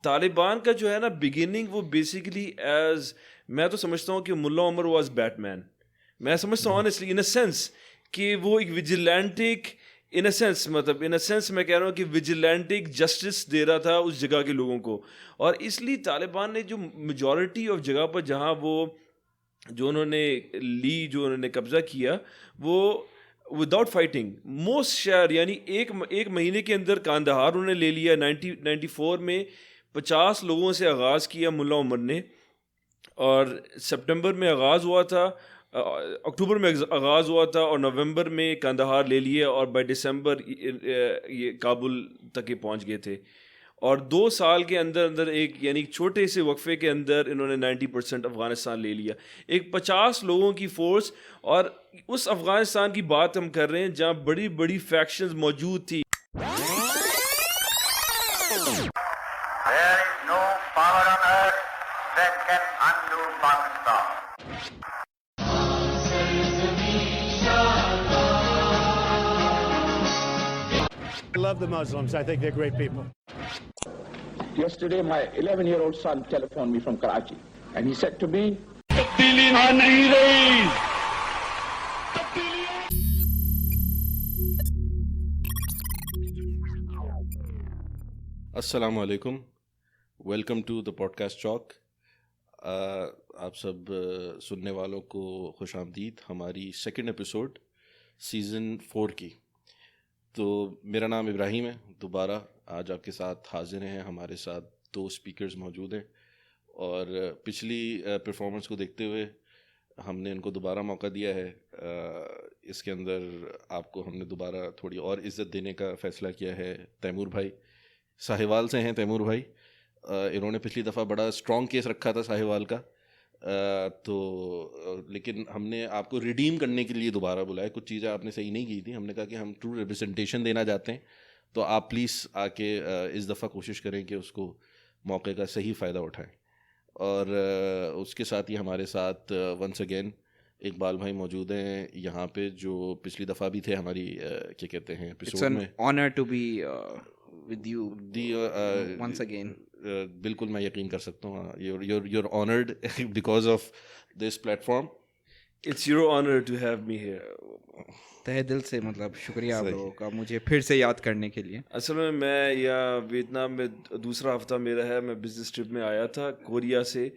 طالبان کا جو ہے نا بگننگ وہ بیسیکلی ایز میں تو سمجھتا ہوں کہ ملا عمر واز بیٹ مین. میں سمجھتا ہوں آنیسٹلی ان اے سینس کہ وہ ایک ویجیلینٹک ان اے سینس مطلب ان اے سینس میں کہہ رہا ہوں کہ ویجیلینٹک جسٹس دے رہا تھا اس جگہ کے لوگوں کو. اور اس لیے طالبان نے جو میجورٹی آف جگہ پر جہاں وہ جو انہوں نے لی جو انہوں نے قبضہ کیا وہ وداؤٹ فائٹنگ موسٹ شہر یعنی ایک مہینے کے اندر کاندہار انہوں نے لے لیا. 1994 میں 50 لوگوں سے آغاز کیا ملا عمر نے, اور سپٹمبر میں آغاز ہوا تھا, اکتوبر میں آغاز ہوا تھا, اور نومبر میں کاندہار لے لیے, اور بائی دسمبر یہ کابل تک پہنچ گئے تھے. اور 2 سال کے اندر ایک یعنی چھوٹے سے وقفے کے اندر انہوں نے 90% افغانستان لے لیا, ایک 50 لوگوں کی فورس. اور اس افغانستان کی بات ہم کر رہے ہیں جہاں بڑی بڑی فیکشنز موجود تھی. I love the Muslims. I think they're great people. Yesterday, my 11-year-old son telephoned me from Karachi, and he said to me, السلام علیکم, welcome to the podcast چاک. آپ سب سننے والوں کو خوش آمدید ہماری سیکنڈ ایپیسوڈ سیزن 4 کی. تو میرا نام ابراہیم ہے, دوبارہ آج آپ کے ساتھ حاضر ہیں. ہمارے ساتھ 2 اسپیکرز موجود ہیں, اور پچھلی پرفارمنس کو دیکھتے ہوئے ہم نے ان کو دوبارہ موقع دیا ہے. اس کے اندر آپ کو ہم نے دوبارہ تھوڑی اور عزت دینے کا فیصلہ کیا ہے. تیمور بھائی ساہیوال سے ہیں. تیمور بھائی انہوں نے پچھلی دفعہ بڑا اسٹرانگ کیس رکھا تھا ساہیوال کا, تو لیکن ہم نے آپ کو ریڈیم کرنے کے لیے دوبارہ بلایا. کچھ چیزیں آپ نے صحیح نہیں کی تھی. ہم نے کہا کہ ہم ٹرو ریپرزنٹیشن دینا چاہتے ہیں, تو آپ پلیز آ کے اس دفعہ کوشش کریں کہ اس کو موقع کا صحیح فائدہ اٹھائیں. اور اس کے ساتھ ہی ہمارے ساتھ ونس اگین اقبال بھائی موجود ہیں یہاں پہ, جو پچھلی دفعہ بھی تھے ہماری کیا کہتے ہیں ایپیسوڈ میں. Honour to be with you once again. بالکل میں یقین کر سکتا ہوں. You're honoured because of this platform فارم. It's your honor to have me here. تہ دل سے مطلب شکریہ آپ لوگوں کا مجھے پھر سے یاد کرنے کے لیے. اصل میں یا ویتنام میں دوسرا ہفتہ میرا ہے. میں بزنس ٹرپ میں آیا تھا کوریا سے,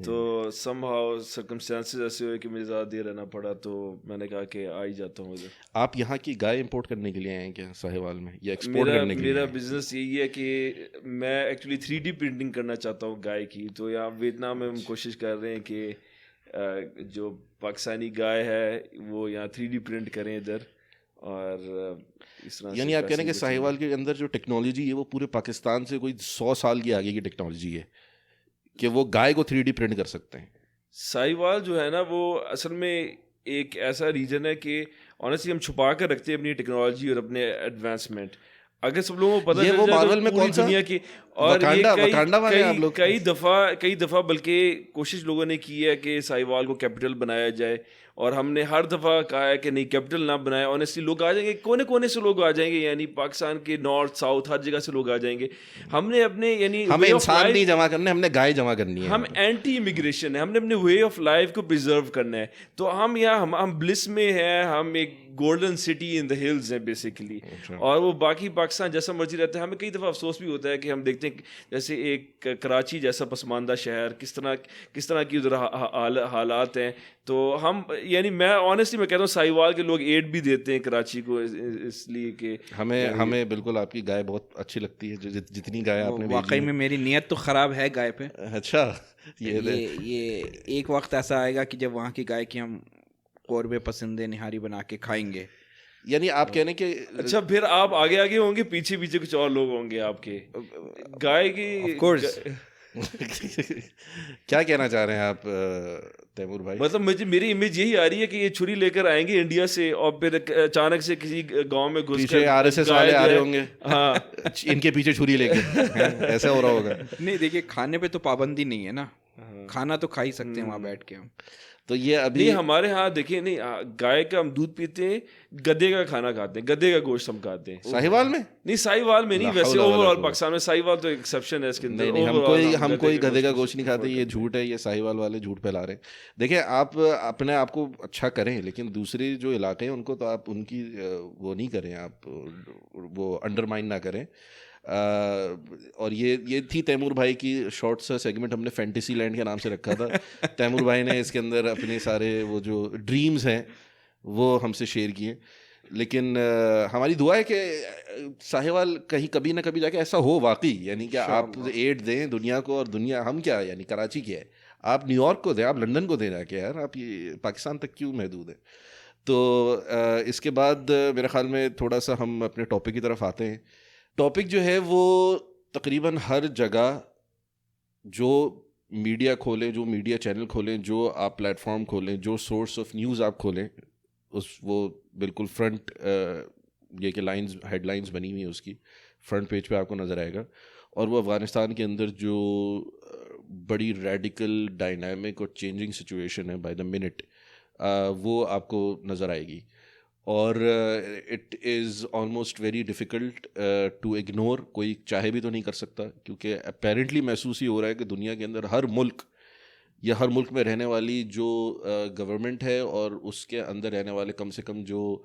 تو سم ہاؤ سرکمسٹانسز ایسے ہوئے کہ مجھے زیادہ دیر رہنا پڑا, تو میں نے کہا کہ آ ہی جاتا ہوں ادھر. آپ یہاں کی گائے امپورٹ کرنے کے لیے آئے ہیں کیا ساہیوال میں, یا ایکسپورٹ کرنے کے لیے؟ میرا بزنس یہی ہے کہ میں ایکچولی 3D پرنٹنگ کرنا چاہتا ہوں گائے کی. تو یہاں ویتنام میں ہم کوشش کر رہے ہیں کہ جو پاکستانی گائے ہے وہ یہاں 3D پرنٹ کریں ادھر. اور اس طرح یعنی آپ کہہ رہے ہیں کہ ساہیوال کے اندر جو ٹیکنالوجی ہے وہ پورے پاکستان سے کوئی 100 سال کی آگے کی ٹیکنالوجی ہے کہ وہ گائے کو 3D پرنٹ کر سکتے ہیں. ساہیوال جو ہے نا وہ اصل میں ایک ایسا ریجن ہے کہ آنیسٹلی ہم چھپا کر رکھتے ہیں اپنی ٹیکنالوجی اور اپنے ایڈوانسمنٹ. اگر سب لوگوں کو پتہ چل جائے تو پوری دنیا کی, اور کئی دفعہ بلکہ کوشش لوگوں نے کی ہے کہ ساہیوال کو کیپٹل بنایا جائے, اور ہم نے ہر دفعہ کہا ہے کہ نہیں کیپٹل نہ بنائے. آنیسٹلی لوگ آ جائیں گے, کونے کونے سے لوگ آ جائیں گے, یعنی پاکستان کے نارتھ ساؤتھ ہر جگہ سے لوگ آ جائیں گے. ہم نے اپنے یعنی ہمیں انسان نہیں جمع کرنے, ہم نے گائے جمع کرنی ہے. ہم اینٹی امیگریشن ہے, ہم نے اپنے وے آف لائف کو پریزرو کرنا ہے. تو ہم یہاں ہم بلس میں ہیں, ہم ایک golden city in the Hills ہیں بیسیکلی. اور وہ باقی پاکستان جیسا مرضی رہتا ہے. ہمیں کئی دفعہ افسوس بھی ہوتا ہے کہ ہم دیکھتے ہیں جیسے ایک کراچی جیسا پسماندہ شہر کس طرح کی ادھر حالات ہیں. تو ہم یعنی میں آنیسٹلی میں کہتا ہوں ساہیوال کے لوگ ایڈ بھی دیتے ہیں کراچی کو, اس لیے کہ ہمیں بالکل آپ کی گائے بہت اچھی لگتی ہے, جتنی گائے آپ نے. واقعی میں میری نیت تو خراب ہے گائے پہ. اچھا, یہ ایک وقت ایسا آئے گا کہ جب وہاں کی گائے کی ہم قورمے پسندے نہاری بنا کے کھائیں گے. یعنی آپ کہنے کہ اچھا پھر آپ آگے ہوں گے, پیچھے کچھ اور لوگ ہوں گے آپ کے گائے کی. Of course. کیا کہنا چاہ رہے ہیں آپ تیمور بھائی؟ مطلب میری امیج یہی آ رہی ہے کہ یہ چھری لے کر آئیں گے انڈیا سے, اور پھر اچانک سے کسی گاؤں میں گھس کر RSS والے آ رہے ہوں گے, ہاں ان کے پیچھے چھری لے کے, ایسا ہو رہا ہوگا. نہیں دیکھیے کھانے پہ تو پابندی نہیں ہے نا, کھانا تو کھا ہی سکتے ہیں وہاں بیٹھ کے ہم. تو یہ ابھی نہیں ہمارے ہاں دیکھیں نہیں گائے کا ہم دودھ پیتے ہیں, گدے کا کھانا کھاتے ہیں, گدے کا گوشت ہم کھاتے ہیں. ساہیوال میں نہیں ساہیوال میں نہیں, ویسے اوور آل پاکستان میں ساہیوال تو ایکسیپشن ہے اس کے اندر. نہیں ہم کوئی گدے کا گوشت نہیں کھاتے, یہ جھوٹ ہے, یہ ساہیوال والے جھوٹ پھیلا رہے ہیں. دیکھیں آپ اپنے آپ کو اچھا کریں, لیکن دوسرے جو علاقے ہیں ان کو تو آپ ان کی وہ نہیں کریں, آپ وہ انڈرمائن نہ کریں. اور یہ تھی تیمور بھائی کی شارٹ سا سیگمنٹ, ہم نے فینٹیسی لینڈ کے نام سے رکھا تھا. تیمور بھائی نے اس کے اندر اپنے سارے وہ جو ڈریمز ہیں وہ ہم سے شیئر کیے. لیکن ہماری دعا ہے کہ ساہیوال کہیں کبھی نہ کبھی جا کے ایسا ہو واقعی, یعنی کہ آپ ایڈ دیں دنیا کو, اور دنیا ہم کیا یعنی کراچی کیا ہے, آپ نیو یارک کو دیں, آپ لندن کو دیں جا کے, یار آپ یہ پاکستان تک کیوں محدود ہیں. تو اس کے بعد میرے خیال میں تھوڑا سا ہم اپنے ٹاپک کی طرف آتے ہیں. ٹاپک جو ہے وہ تقریباً ہر جگہ جو میڈیا کھولیں, جو میڈیا چینل کھولیں, جو آپ پلیٹ فارم کھولیں, جو سورس آف نیوز آپ کھولیں, وہ بالکل فرنٹ یہ کہ لائنز ہیڈ لائنز بنی ہوئی ہیں اس کی فرنٹ پیج پہ آپ کو نظر آئے گا. اور وہ افغانستان کے اندر جو بڑی ریڈیکل ڈائنامک اور چینجنگ سچویشن ہے بائی دا منٹ, وہ آپ کو نظر آئے گی. اور it is almost very difficult to ignore, کوئی چاہے بھی تو نہیں کر سکتا, کیونکہ اپیرنٹلی محسوس ہی ہو رہا ہے کہ دنیا کے اندر ہر ملک یا ہر ملک میں رہنے والی جو گورنمنٹ ہے اور اس کے اندر رہنے والے کم سے کم جو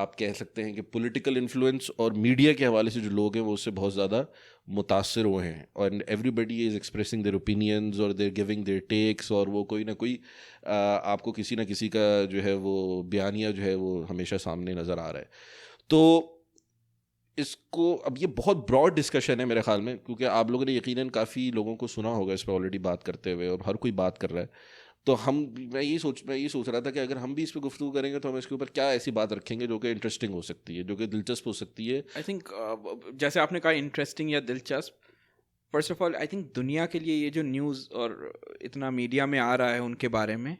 آپ کہہ سکتے ہیں کہ پولیٹیکل انفلوئنس اور میڈیا کے حوالے سے جو لوگ ہیں وہ اس سے بہت زیادہ متاثر ہوئے ہیں. اور everybody is expressing their opinions اور دیر گیونگ دیئر ٹیکس, اور وہ کوئی نہ کوئی آپ کو کسی نہ کسی کا جو ہے وہ بیانیہ جو ہے وہ ہمیشہ سامنے نظر آ رہا ہے. تو اس کو اب یہ بہت براڈ ڈسکشن ہے میرے خیال میں, کیونکہ آپ لوگوں نے یقیناً کافی لوگوں کو سنا ہوگا اس پہ آلریڈی بات کرتے ہوئے, اور ہر کوئی بات کر رہا ہے. تو میں یہ سوچ رہا تھا کہ اگر ہم بھی اس پہ گفتگو کریں گے تو ہم اس کے اوپر کیا ایسی بات رکھیں گے جو کہ انٹرسٹنگ ہو سکتی ہے, جو کہ دلچسپ ہو سکتی ہے. آئی تھنک جیسے آپ نے کہا انٹرسٹنگ یا دلچسپ, first of all I think دنیا کے لیے یہ جو نیوز اور اتنا میڈیا میں آ رہا ہے ان کے بارے میں,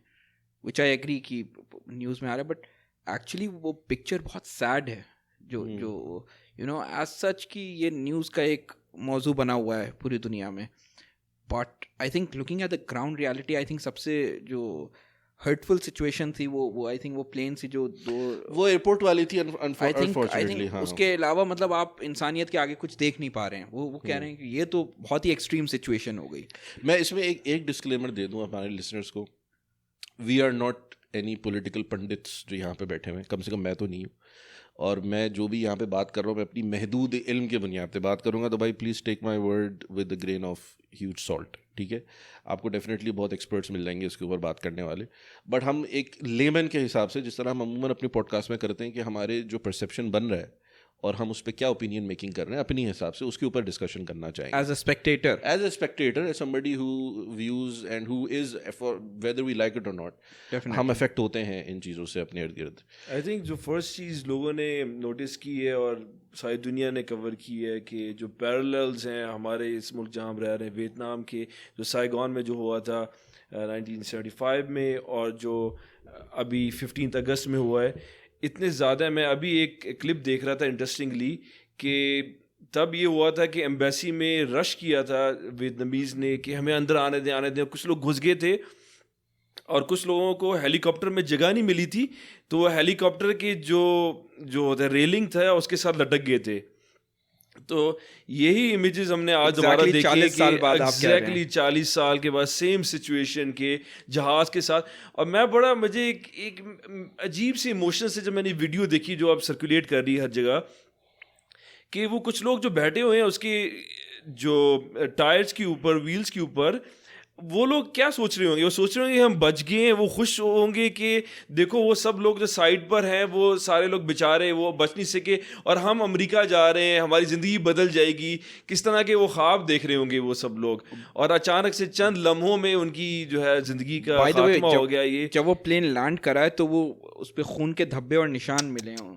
وچ آئی ایگری کہ نیوز میں آ رہا ہے, بٹ ایکچولی وہ پکچر بہت سیڈ ہے جو یو نو ایز سچ کہ یہ نیوز کا ایک موضوع بنا ہوا ہے پوری دنیا میں. But I think looking at the ground reality, I think سب سے جو ہرٹفل سچویشن تھی وہ آئی تھنک وہ پلین سی جو وہ ایئرپورٹ والی تھی انفارچونیٹلی. اس کے علاوہ مطلب آپ انسانیت کے آگے کچھ دیکھ نہیں پا رہے ہیں. وہ کہہ رہے ہیں کہ یہ تو بہت ہی ایکسٹریم سچویشن ہو گئی. میں اس میں ایک ڈسکلیمر دے دوں ہمارے لسنرس کو, we are not any political pundits جو یہاں پہ بیٹھے ہوئے ہیں, کم سے کم میں تو نہیں ہوں. اور میں جو بھی یہاں پہ بات کر رہا ہوں میں اپنی محدود علم کے بنیاد پہ بات کروں گا, تو بھائی please take my word with a green of huge salt, ٹھیک ہے. آپ کو ڈیفینیٹلی بہت ایکسپرٹس مل جائیں گے اس کے اوپر بات کرنے والے, بٹ ہم ایک لیمن کے حساب سے, جس طرح ہم عموماً اپنے پوڈ کاسٹ میں کرتے ہیں کہ ہمارے جو پرسیپشن بن رہا ہے اور ہم اس پہ کیا اوپینین میکنگ کر رہے ہیں اپنی حساب سے, اس کے اوپر ڈسکشن کرنا چاہیں گے as a spectator, as somebody who views and who is, whether we like it or not, ہم افیکٹ ہوتے ہیں ان چیزوں سے اپنے ارد گرد. آئی تھنک جو فرسٹ چیز لوگوں نے نوٹس کی ہے اور ساری دنیا نے کور کی ہے کہ جو پیرللز ہیں ہمارے اس ملک جہاں ہم رہ رہے ہیں, ویتنام کے جو سائیگون میں جو ہوا تھا 1975 میں, اور جو ابھی 15 اگست میں ہوا ہے, اتنے زیادہ. میں ابھی ایک کلپ دیکھ رہا تھا انٹرسٹنگلی کہ تب یہ ہوا تھا کہ ایمبیسی میں رش کیا تھا ویتنامیز نے کہ ہمیں اندر آنے دیں. کچھ لوگ گھس گئے تھے اور کچھ لوگوں کو ہیلی کاپٹر میں جگہ نہیں ملی تھی, تو وہ ہیلی کاپٹر کے جو ہوتا ہے ریلنگ تھا اس کے ساتھ لٹک گئے تھے. تو یہی امیجز ہم نے آج دوبارہ دیکھے کہ ایگزیکٹلی 40 سال کے بعد سیم سچویشن کے جہاز کے ساتھ. اور میں بڑا مجھے ایک عجیب سی ایموشن سے جب میں نے ویڈیو دیکھی جو اب سرکولیٹ کر رہی ہے ہر جگہ, کہ وہ کچھ لوگ جو بیٹھے ہوئے ہیں اس کے جو ٹائرس کے اوپر, ویلز کے اوپر, وہ لوگ کیا سوچ رہے ہوں گے؟ وہ سوچ رہے ہوں گے ہم بچ گئے ہیں. وہ خوش ہوں گے کہ دیکھو وہ سب لوگ جو سائڈ پر ہیں وہ سارے لوگ بیچارے وہ بچ نہیں سکے, اور ہم امریکہ جا رہے ہیں, ہماری زندگی بدل جائے گی. کس طرح کے وہ خواب دیکھ رہے ہوں گے وہ سب لوگ, اور اچانک سے چند لمحوں میں ان کی جو ہے زندگی کا خاتمہ ہو گیا. یہ جب وہ پلین لینڈ کرا ہے تو وہ اس پہ خون کے دھبے اور نشان ملے ہوں,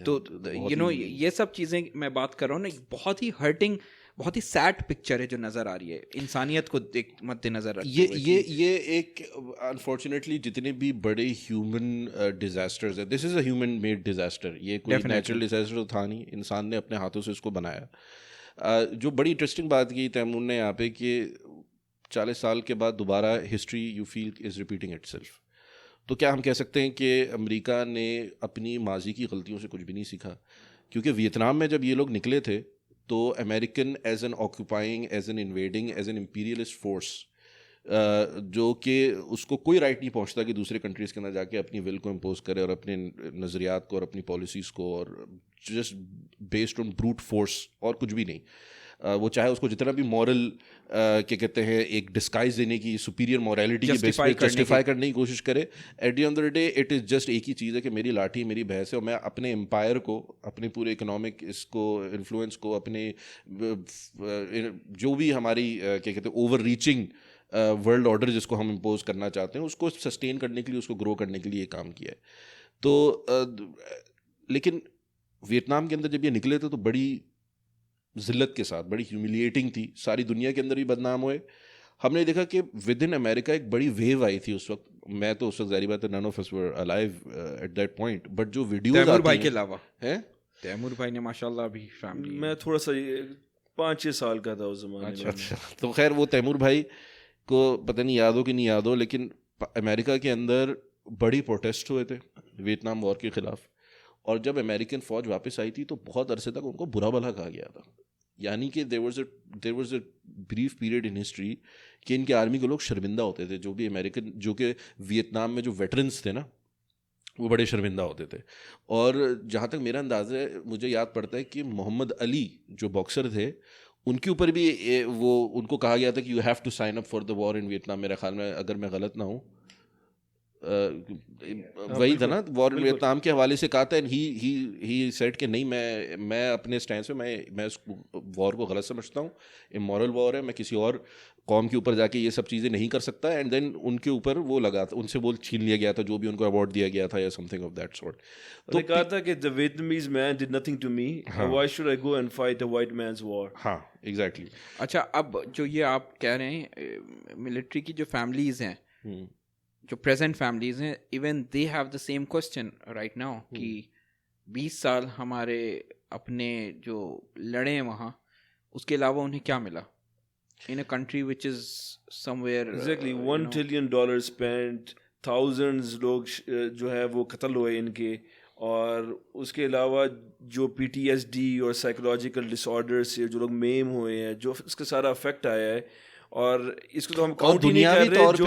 تو یو نو یہ سب چیزیں میں بات کر رہا ہوں نا, بہت ہی ہرٹنگ, بہت ہی سیڈ پکچر ہے جو نظر آ رہی ہے انسانیت کو مد نظر رکھتے ہوئے. یہ ایک انفارچونیٹلی جتنے بھی بڑے ہیومن ڈیزاسٹرز ہیں, this is a human made disaster, یہ کوئی نیچرل ڈیزاسٹر تھا نہیں, انسان نے اپنے ہاتھوں سے اس کو بنایا. جو بڑی انٹرسٹنگ بات کی تیمور نے یہاں پہ کہ 40 سال کے بعد دوبارہ history you feel is repeating itself. تو کیا ہم کہہ سکتے ہیں کہ امریکہ نے اپنی ماضی کی غلطیوں سے کچھ بھی نہیں سیکھا؟ کیونکہ ویتنام میں جب یہ لوگ نکلے تھے تو American as an occupying, as an invading, as an imperialist force, جو کہ اس کو کوئی رائٹ نہیں پہنچتا کہ دوسرے کنٹریز کے اندر جا کے اپنی ول کو امپوز کرے اور اپنے نظریات کو اور اپنی پالیسیز کو, اور just based on brute force اور کچھ بھی نہیں. وہ چاہے اس کو جتنا بھی مورل کیا کہتے ہیں ایک ڈسکائز دینے کی, سپیریئر مورالٹی کی بیس پہ جسٹیفائی کرنے کی کوشش کرے, at the end of the day it is just ایک ہی چیز ہے کہ میری لاٹھی میری بھینس ہے, اور میں اپنے امپائر کو, اپنے پورے اکنامک اس کو انفلوئنس کو, اپنے جو بھی ہماری کیا کہتے ہیں اوور ریچنگ ورلڈ آرڈر جس کو ہم امپوز کرنا چاہتے ہیں, اس کو سسٹین کرنے کے لیے, اس کو گرو کرنے کے لیے یہ کام کیا ہے. تو لیکن ویتنام کے اندر جب یہ نکلے تھے تو بڑی ذلت کے ساتھ, بڑی ہیوملیٹنگ تھی, ساری دنیا کے اندر بھی بدنام ہوئے. ہم نے دیکھا کہ ود ان امریکہ ایک بڑی ویو آئی تھی اس وقت. میں تو اس وقت ظاہری بات ہے none of us were alive at that point, but جو ویڈیوز تیمور بھائی کے علاوہ ہیں, تیمور بھائی نے ماشاءاللہ ابھی فیملی, میں تھوڑا سا 5-6 سال کا تھا اس زمانے میں. اچھا تو خیر وہ تیمور بھائی کو پتہ نہیں یاد ہو کہ نہیں یاد ہو, لیکن امریکہ کے اندر بڑی پروٹیسٹ ہوئے تھے ویتنام وار کے خلاف, اور جب امریکن فوج واپس آئی تھی تو بہت عرصے تک ان کو برا بھلا کہا گیا تھا. یعنی کہ there was a brief period in history کہ ان کے آرمی کے لوگ شرمندہ ہوتے تھے, جو بھی امریکن, جو کہ ویتنام میں جو ویٹرنس تھے نا, وہ بڑے شرمندہ ہوتے تھے. اور جہاں تک میرا اندازہ ہے, مجھے یاد پڑتا ہے کہ محمد علی جو باکسر تھے, ان کے اوپر بھی وہ ان کو کہا گیا تھا کہ you have to sign up for the war in Vietnam. میرے خیال میں اگر میں غلط نہ ہوں وہی تھا نا, وار ان ویتنام کے حوالے سے کہا تھا, اینڈ ہی سیڈ کہ نہیں, میں اپنے اسٹینڈ پہ میں اس وار کو غلط سمجھتا ہوں, امورل وار ہے, میں کسی اور قوم کے اوپر جا کے یہ سب چیزیں نہیں کر سکتا. اینڈ دین ان کے اوپر وہ لگا تھا, ان سے وہ چھین لیا گیا تھا جو بھی ان کو ایوارڈ دیا گیا تھا یا some thing of that sort. تو کہا تھا کہ the Vietnamese man did nothing to me, why should I go and fight a white man's war. ہاں ایگزیکٹلی. اچھا اب جو یہ آپ کہہ رہے ہیں ملٹری کی جو فیملیز ہیں, جو پریزنٹ فیملیز ہیں, even they have the same question right now کہ 20 سال ہمارے اپنے جو لڑے ہیں وہاں, اس کے علاوہ انہیں کیا ملا in a country which is somewhere exactly $1 trillion spent, thousands لوگ جو ہے وہ قتل ہوئے ان کے, اور اس کے علاوہ جو PTSD اور سائیکولوجیکل ڈس آرڈر سے جو لوگ میم ہوئے ہیں, جو اس کا سارا افیکٹ آیا ہے. اور اس کو تو ہم کاؤنٹ ہی نہیں کر رہے, جو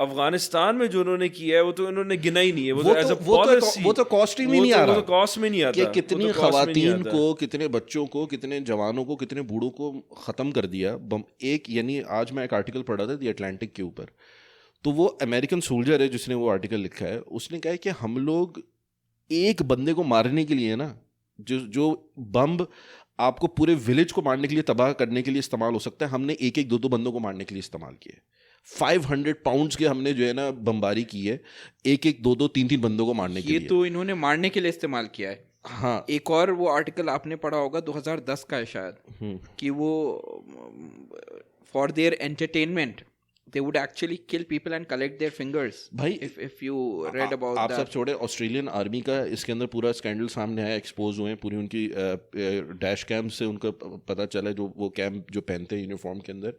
افغانستان میں جو انہوں نے کیا ہے وہ تو انہوں نے گنا ہی نہیں ہے, وہ تو کاسٹ میں نہیں آ رہا, کاسٹ میں نہیں آتا کہ کتنی خواتین کو, کتنے بچوں کو, کتنے جوانوں کو, کتنے بوڑھوں کو ختم کر دیا. ایک یعنی آج میں ایک آرٹیکل پڑھا تھا دی اٹلانٹک کے اوپر, تو وہ امریکن سولجر ہے جس نے وہ آرٹیکل لکھا ہے, اس نے کہا ہے کہ ہم لوگ ایک بندے کو مارنے کے لیے نا, جو بمب آپ کو پورے ولیج کو مارنے کے لیے, تباہ کرنے کے لیے استعمال ہو سکتا ہے, ہم نے 1-2 بندوں کو مارنے کے لیے استعمال کیے. 500 پاؤنڈز کے ہم نے جو ہے نا بمباری کی ہے, 1-2, 3 بندوں کو مارنے کے لیے. یہ تو انہوں نے مارنے کے لیے استعمال کیا ہے. ہاں ایک اور وہ آرٹیکل آپ نے پڑھا ہوگا 2010 کا ہے شاید, کہ وہ for their entertainment they would actually kill people and collect their fingers. بھائی if you read about that. آپ سب چھوڑے, آسٹریلین آرمی کا اس کے اندر پورا اسکینڈل سامنے آیا, ایکسپوز ہوئے, پوری ان کی ڈیش کیمپ سے ان کا پتہ چلا, جو وہ کیمپ جو پہنتے ہیں یونیفارم کے اندر,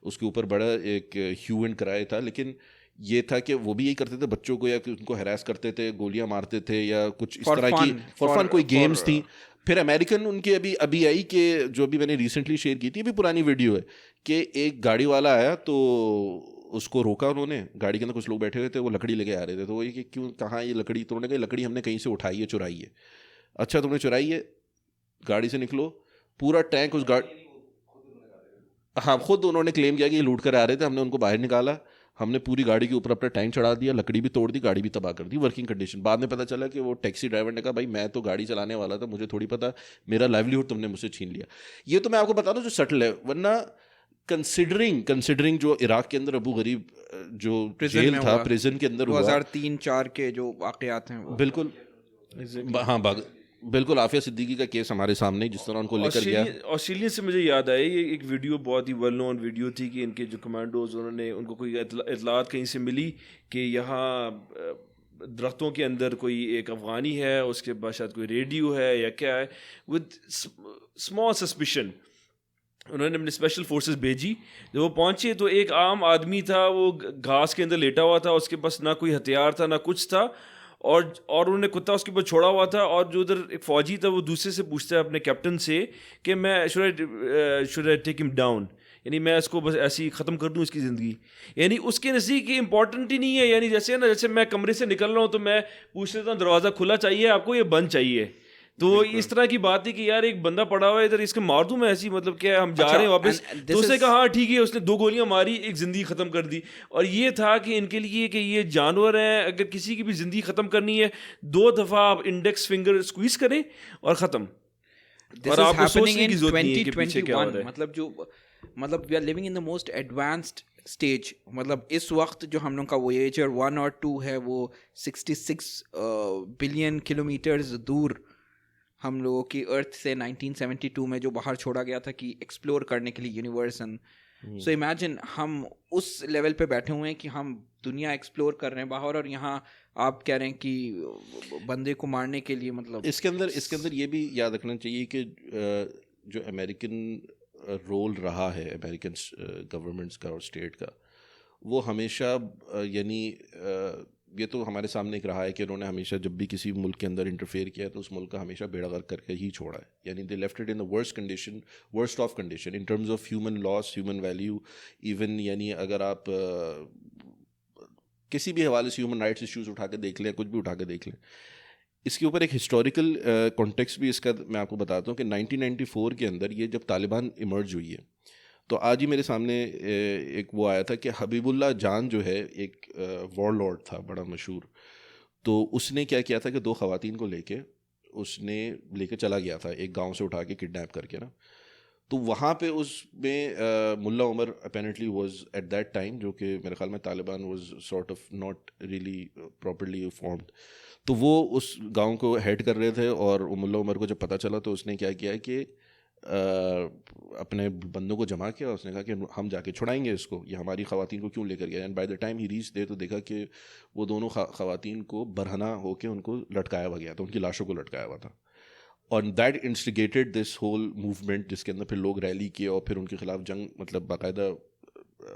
اس کے اوپر بڑا ایک ہیو اینڈ کرائے تھا. لیکن یہ تھا کہ وہ بھی یہی کرتے تھے, بچوں کو یا ان کو ہیراس کرتے تھے, گولیاں مارتے تھے یا کچھ اس طرح کی فار فن کوئی گیمز تھیں. پھر امریکن ان کے ابھی آئی کہ جو ابھی میں نے ریسنٹلی شیئر کی تھی, ابھی پرانی ویڈیو ہے, کہ ایک گاڑی والا آیا تو اس کو روکا انہوں نے, گاڑی کے اندر کچھ لوگ بیٹھے ہوئے تھے, وہ لکڑی لے کے آ رہے تھے, تو وہ یہ کہ کیوں, کہاں یہ لکڑی, تو انہوں نے کہا لکڑی ہم نے کہیں سے اٹھائی ہے, چرائی ہے. اچھا تم نے چرائی ہے, گاڑی سے نکلو, پورا ٹینک اس گاڑی, ہاں خود انہوں نے کلیم کیا کہ یہ لوٹ کر آ رہے تھے, ہم نے ان کو باہر نکالا, ہم نے پوری گاڑی کے اوپر اپنا ٹینک چڑھا دیا, لکڑی بھی توڑ دی, گاڑی بھی تباہ کر دی, ورکنگ کنڈیشن. بعد میں پتہ چلا کہ وہ ٹیکسی ڈرائیور نے کہا بھائی میں تو گاڑی چلانے والا تھا, مجھے تھوڑی پتہ, میرا لائیولیہڈ تم نے مجھ سے چھین لیا. یہ تو میں آپ کو بتا دوں جو سٹل ہے, ورنہ کنسیڈرنگ جو عراق کے اندر ابو غریب جو جیل تھا, پریزن کے اندر 2003-4 کے جو واقعات ہیں, بالکل ہاں بالکل عافیہ صدیقی کا کیس ہمارے سامنے, جس طرح ان کو لے کر گیا. آسٹریلین سے مجھے یاد آیا, یہ ایک ویڈیو بہت ہی ویل نون ویڈیو تھی کہ ان کے جو کمانڈوز, انہوں نے, ان کو کوئی اطلاعات کہیں سے ملی کہ یہاں درختوں کے اندر کوئی ایک افغانی ہے, اس کے بعد شاید کوئی ریڈیو ہے یا کیا ہے, ود اسمال سسپیشن انہوں نے اپنے اسپیشل فورسز بھیجی. جب وہ پہنچے تو ایک عام آدمی تھا, وہ گھاس کے اندر لیٹا ہوا تھا, اس کے پاس نہ کوئی ہتھیار تھا نہ کچھ تھا, اور انہوں نے کتا اس کے اوپر چھوڑا ہوا تھا. اور جو ادھر ایک فوجی تھا وہ دوسرے سے پوچھتا ہے اپنے کیپٹن سے کہ میں شوڈ آئی ٹیک ہم ڈاؤن, یعنی میں اس کو بس ایسے ہی ختم کر دوں اس کی زندگی. یعنی اس کے نزدیک یہ امپورٹنٹ ہی نہیں ہے. یعنی جیسے نا, جیسے میں کمرے سے نکل رہا ہوں تو میں پوچھ لیتا ہوں دروازہ کھلا چاہیے آپ کو, یہ بند چاہیے. تو اس طرح کی بات ہے کہ یار ایک بندہ پڑا ہوا ہے ادھر, اس کے مار دوں میں ایسی, مطلب کیا ہم جا رہے ہیں واپس. تو اس نے کہا ہاں ٹھیک ہے, اس نے 2 گولیاں ماری, ایک زندگی ختم کر دی. اور یہ تھا کہ ان کے لیے کہ یہ جانور ہیں, اگر کسی کی بھی زندگی ختم کرنی ہے 2 دفعہ آپ انڈیکس فنگر اسکویز کریں اور ختم. اور آپ کو سوچنے کی ضرورت نہیں ہے کہ پیچھے کیا ہو رہا ہے. مطلب we are living in the most advanced stage. مطلب اس وقت جو ہم لوگ کا وویجر 1 اور 2 ہے وہ 66 بلین کلومیٹرز دور ہم لوگوں کی ارتھ سے 1972 میں جو باہر چھوڑا گیا تھا کہ ایکسپلور کرنے کے لیے یونیورس. سو امیجن ہم اس لیول پہ بیٹھے ہوئے ہیں کہ ہم دنیا ایکسپلور کر رہے ہیں باہر, اور یہاں آپ کہہ رہے ہیں کہ بندے کو مارنے کے لیے. مطلب اس کے اندر یہ بھی یاد رکھنا چاہیے کہ جو امریکن رول رہا ہے امریکن گورنمنٹس کا اور اسٹیٹ کا, وہ ہمیشہ یعنی یہ تو ہمارے سامنے ایک رہا ہے کہ انہوں نے ہمیشہ جب بھی کسی ملک کے اندر انٹرفیئر کیا تو اس ملک کا ہمیشہ بیڑا غرق کر کے ہی چھوڑا ہے. یعنی they left it in the worst of condition in terms of human loss, human value even. یعنی اگر آپ کسی بھی حوالے سے ہیومن رائٹس ایشوز اٹھا کے دیکھ لیں, کچھ بھی اٹھا کے دیکھ لیں, اس کے اوپر ایک ہسٹوریکل کانٹیکسٹ بھی اس کا میں آپ کو بتاتا ہوں کہ 1994 کے اندر یہ جب طالبان ایمرج ہوئی ہے تو آج ہی میرے سامنے ایک وہ آیا تھا کہ حبیب اللہ جان جو ہے ایک وار لارڈ تھا بڑا مشہور, تو اس نے کیا کیا تھا کہ 2 خواتین کو لے کے چلا گیا تھا ایک گاؤں سے اٹھا کے کڈنیپ کر کے نا. تو وہاں پہ اس میں Mullah Omar apparently was at that time, جو کہ میرے خیال میں Taliban was sort of not really properly formed, تو وہ اس گاؤں کو ہیڈ کر رہے تھے. اور ملا عمر کو جب پتہ چلا تو اس نے کیا کیا کہ اپنے بندوں کو جمع کیا, اس نے کہا کہ ہم جا کے چھڑائیں گے اس کو, یہ ہماری خواتین کو کیوں لے کر گیا. And by the time he reach they تو دیکھا کہ وہ دونوں خواتین کو برہنہ ہو کے ان کو لٹکایا ہوا گیا تھا, ان کی لاشوں کو لٹکایا ہوا تھا. اور that instigated this whole movement, جس کے اندر پھر لوگ ریلی کیے اور پھر ان کے خلاف جنگ, مطلب باقاعدہ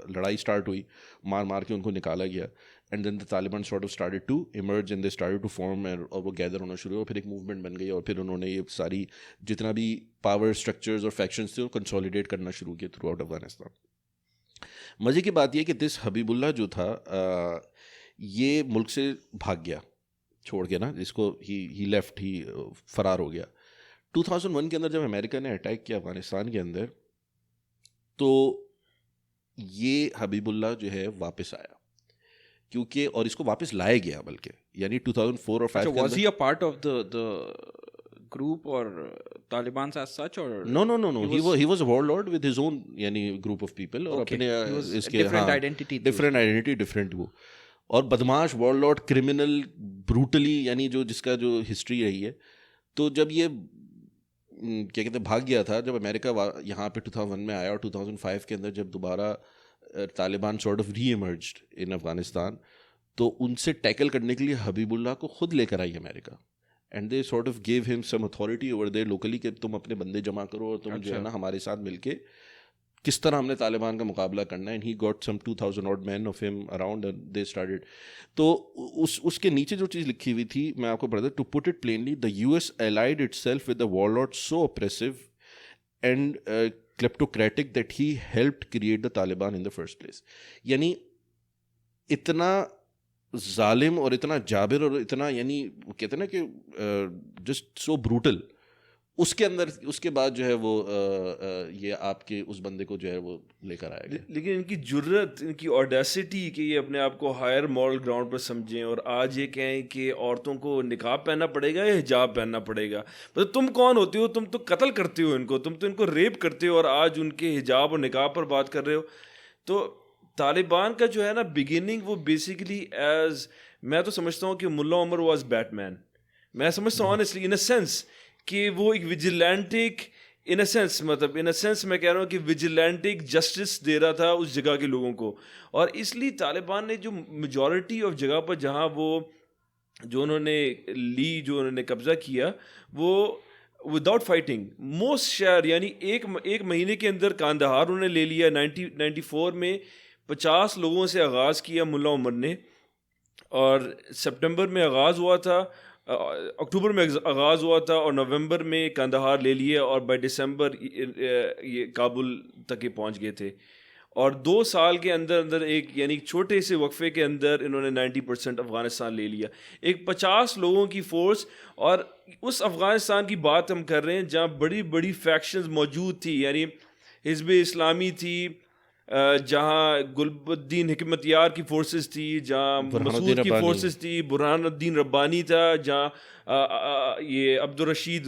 لڑائی اسٹارٹ ہوئی, مار کے ان کو نکالا گیا. And then the Taliban sort of started to emerge and they started to form, اور وہ گیدر ہونا شروع ہوا, پھر ایک موومنٹ بن گئی, اور پھر انہوں نے یہ ساری جتنا بھی پاور اسٹرکچرز اور فیکشنز تھے وہ کنسالیڈیٹ کرنا شروع کیے تھرو آؤٹ افغانستان. مزے کی بات یہ کہ دس حبیب اللہ جو تھا یہ ملک سے بھاگ گیا چھوڑ کے نا, جس کو ہی لیفٹ, ہی فرار ہو گیا. 2001 کے اندر جب امریکہ نے اٹیک کیا افغانستان کے اندر تو یہ حبیب اللہ جو ہے واپس آیا, کیونکہ اور اس کو واپس لایا گیا بلکہ, یعنی 2004 اور 5 was he a part of the group or Taliban as such or no he was a warlord with his own yani group of people اور اپنے اس کے different identity different وہ, اور بدماش warlord criminal brutally, یعنی جو جس کا جو ہسٹری رہی ہے. تو جب یہ کیا کہتے ہیں بھاگ گیا تھا, جب امریکہ یہاں پہ 2001 میں آیا اور 2005 کے اندر جب دوبارہ Taliban sort of reemerged in Afghanistan, تو ان سے ٹیکل کرنے کے لیے حبیب اللہ کو خود لے کر آئی America. And they sort of give them some authority over there locally کہ تم اپنے بندے جمع کرو اور تم جو ہے نا ہمارے ساتھ مل کے کس طرح ہم نے طالبان کا مقابلہ کرنا ہے. And he got some 2000 odd men of him around and they started. تو اس کے نیچے جو چیز لکھی ہوئی تھی میں آپ کو بتا دوں, to put it plainly, the US allied itself with the warlord so oppressive and kleptocratic that he helped create the Taliban in the first place. یعنی اتنا ظالم اور اتنا جابر اور اتنا, یعنی کہتے ہیں نا کہ جسٹ سو بروٹل, اس کے اندر اس کے بعد جو ہے وہ یہ آپ کے اس بندے کو جو ہے وہ لے کر آئے گا. لیکن ان کی جرت, ان کی آڈیسٹی کہ یہ اپنے آپ کو ہائر مورل گراؤنڈ پر سمجھیں اور آج یہ کہیں کہ عورتوں کو نقاب پہننا پڑے گا یا حجاب پہننا پڑے گا. مطلب تم کون ہوتے ہو, تم تو قتل کرتے ہو ان کو, تم تو ان کو ریپ کرتے ہو, اور آج ان کے حجاب اور نقاب پر بات کر رہے ہو. تو طالبان کا جو ہے نا بگننگ وہ بیسیکلی ایز, میں تو سمجھتا ہوں کہ ملا عمر واز بیٹ مین. میں سمجھتا ہوں آنیسٹلی ان اے سینس کہ وہ ایک ویجیلینٹک ان اے سینس, مطلب ان اے سینس میں کہہ رہا ہوں کہ ویجیلینٹک جسٹس دے رہا تھا اس جگہ کے لوگوں کو. اور اس لیے طالبان نے جو میجورٹی آف جگہ پر جہاں وہ جو انہوں نے لی, جو انہوں نے قبضہ کیا, وہ وداؤٹ فائٹنگ موسٹ شہر, یعنی ایک مہینے کے اندر کاندہار انہوں نے لے لیا. 1994 میں 50 لوگوں سے آغاز کیا ملا عمر نے, اور سپٹمبر میں آغاز ہوا تھا, اکتوبر میں آغاز ہوا تھا, اور نومبر میں کاندہار لے لیے, اور بائی دسمبر یہ کابل تک پہنچ گئے تھے. اور 2 سال کے اندر ایک یعنی چھوٹے سے وقفے کے اندر انہوں نے 90% افغانستان لے لیا, ایک 50 لوگوں کی فورس. اور اس افغانستان کی بات ہم کر رہے ہیں جہاں بڑی بڑی فیکشنز موجود تھی, یعنی حزب اسلامی تھی, جہاں گلب الدین حکمت یار کی فورسز تھی, جہاں مسعود کی فورسز تھی, برہان الدین ربانی تھا, جہاں یہ عبدالرشید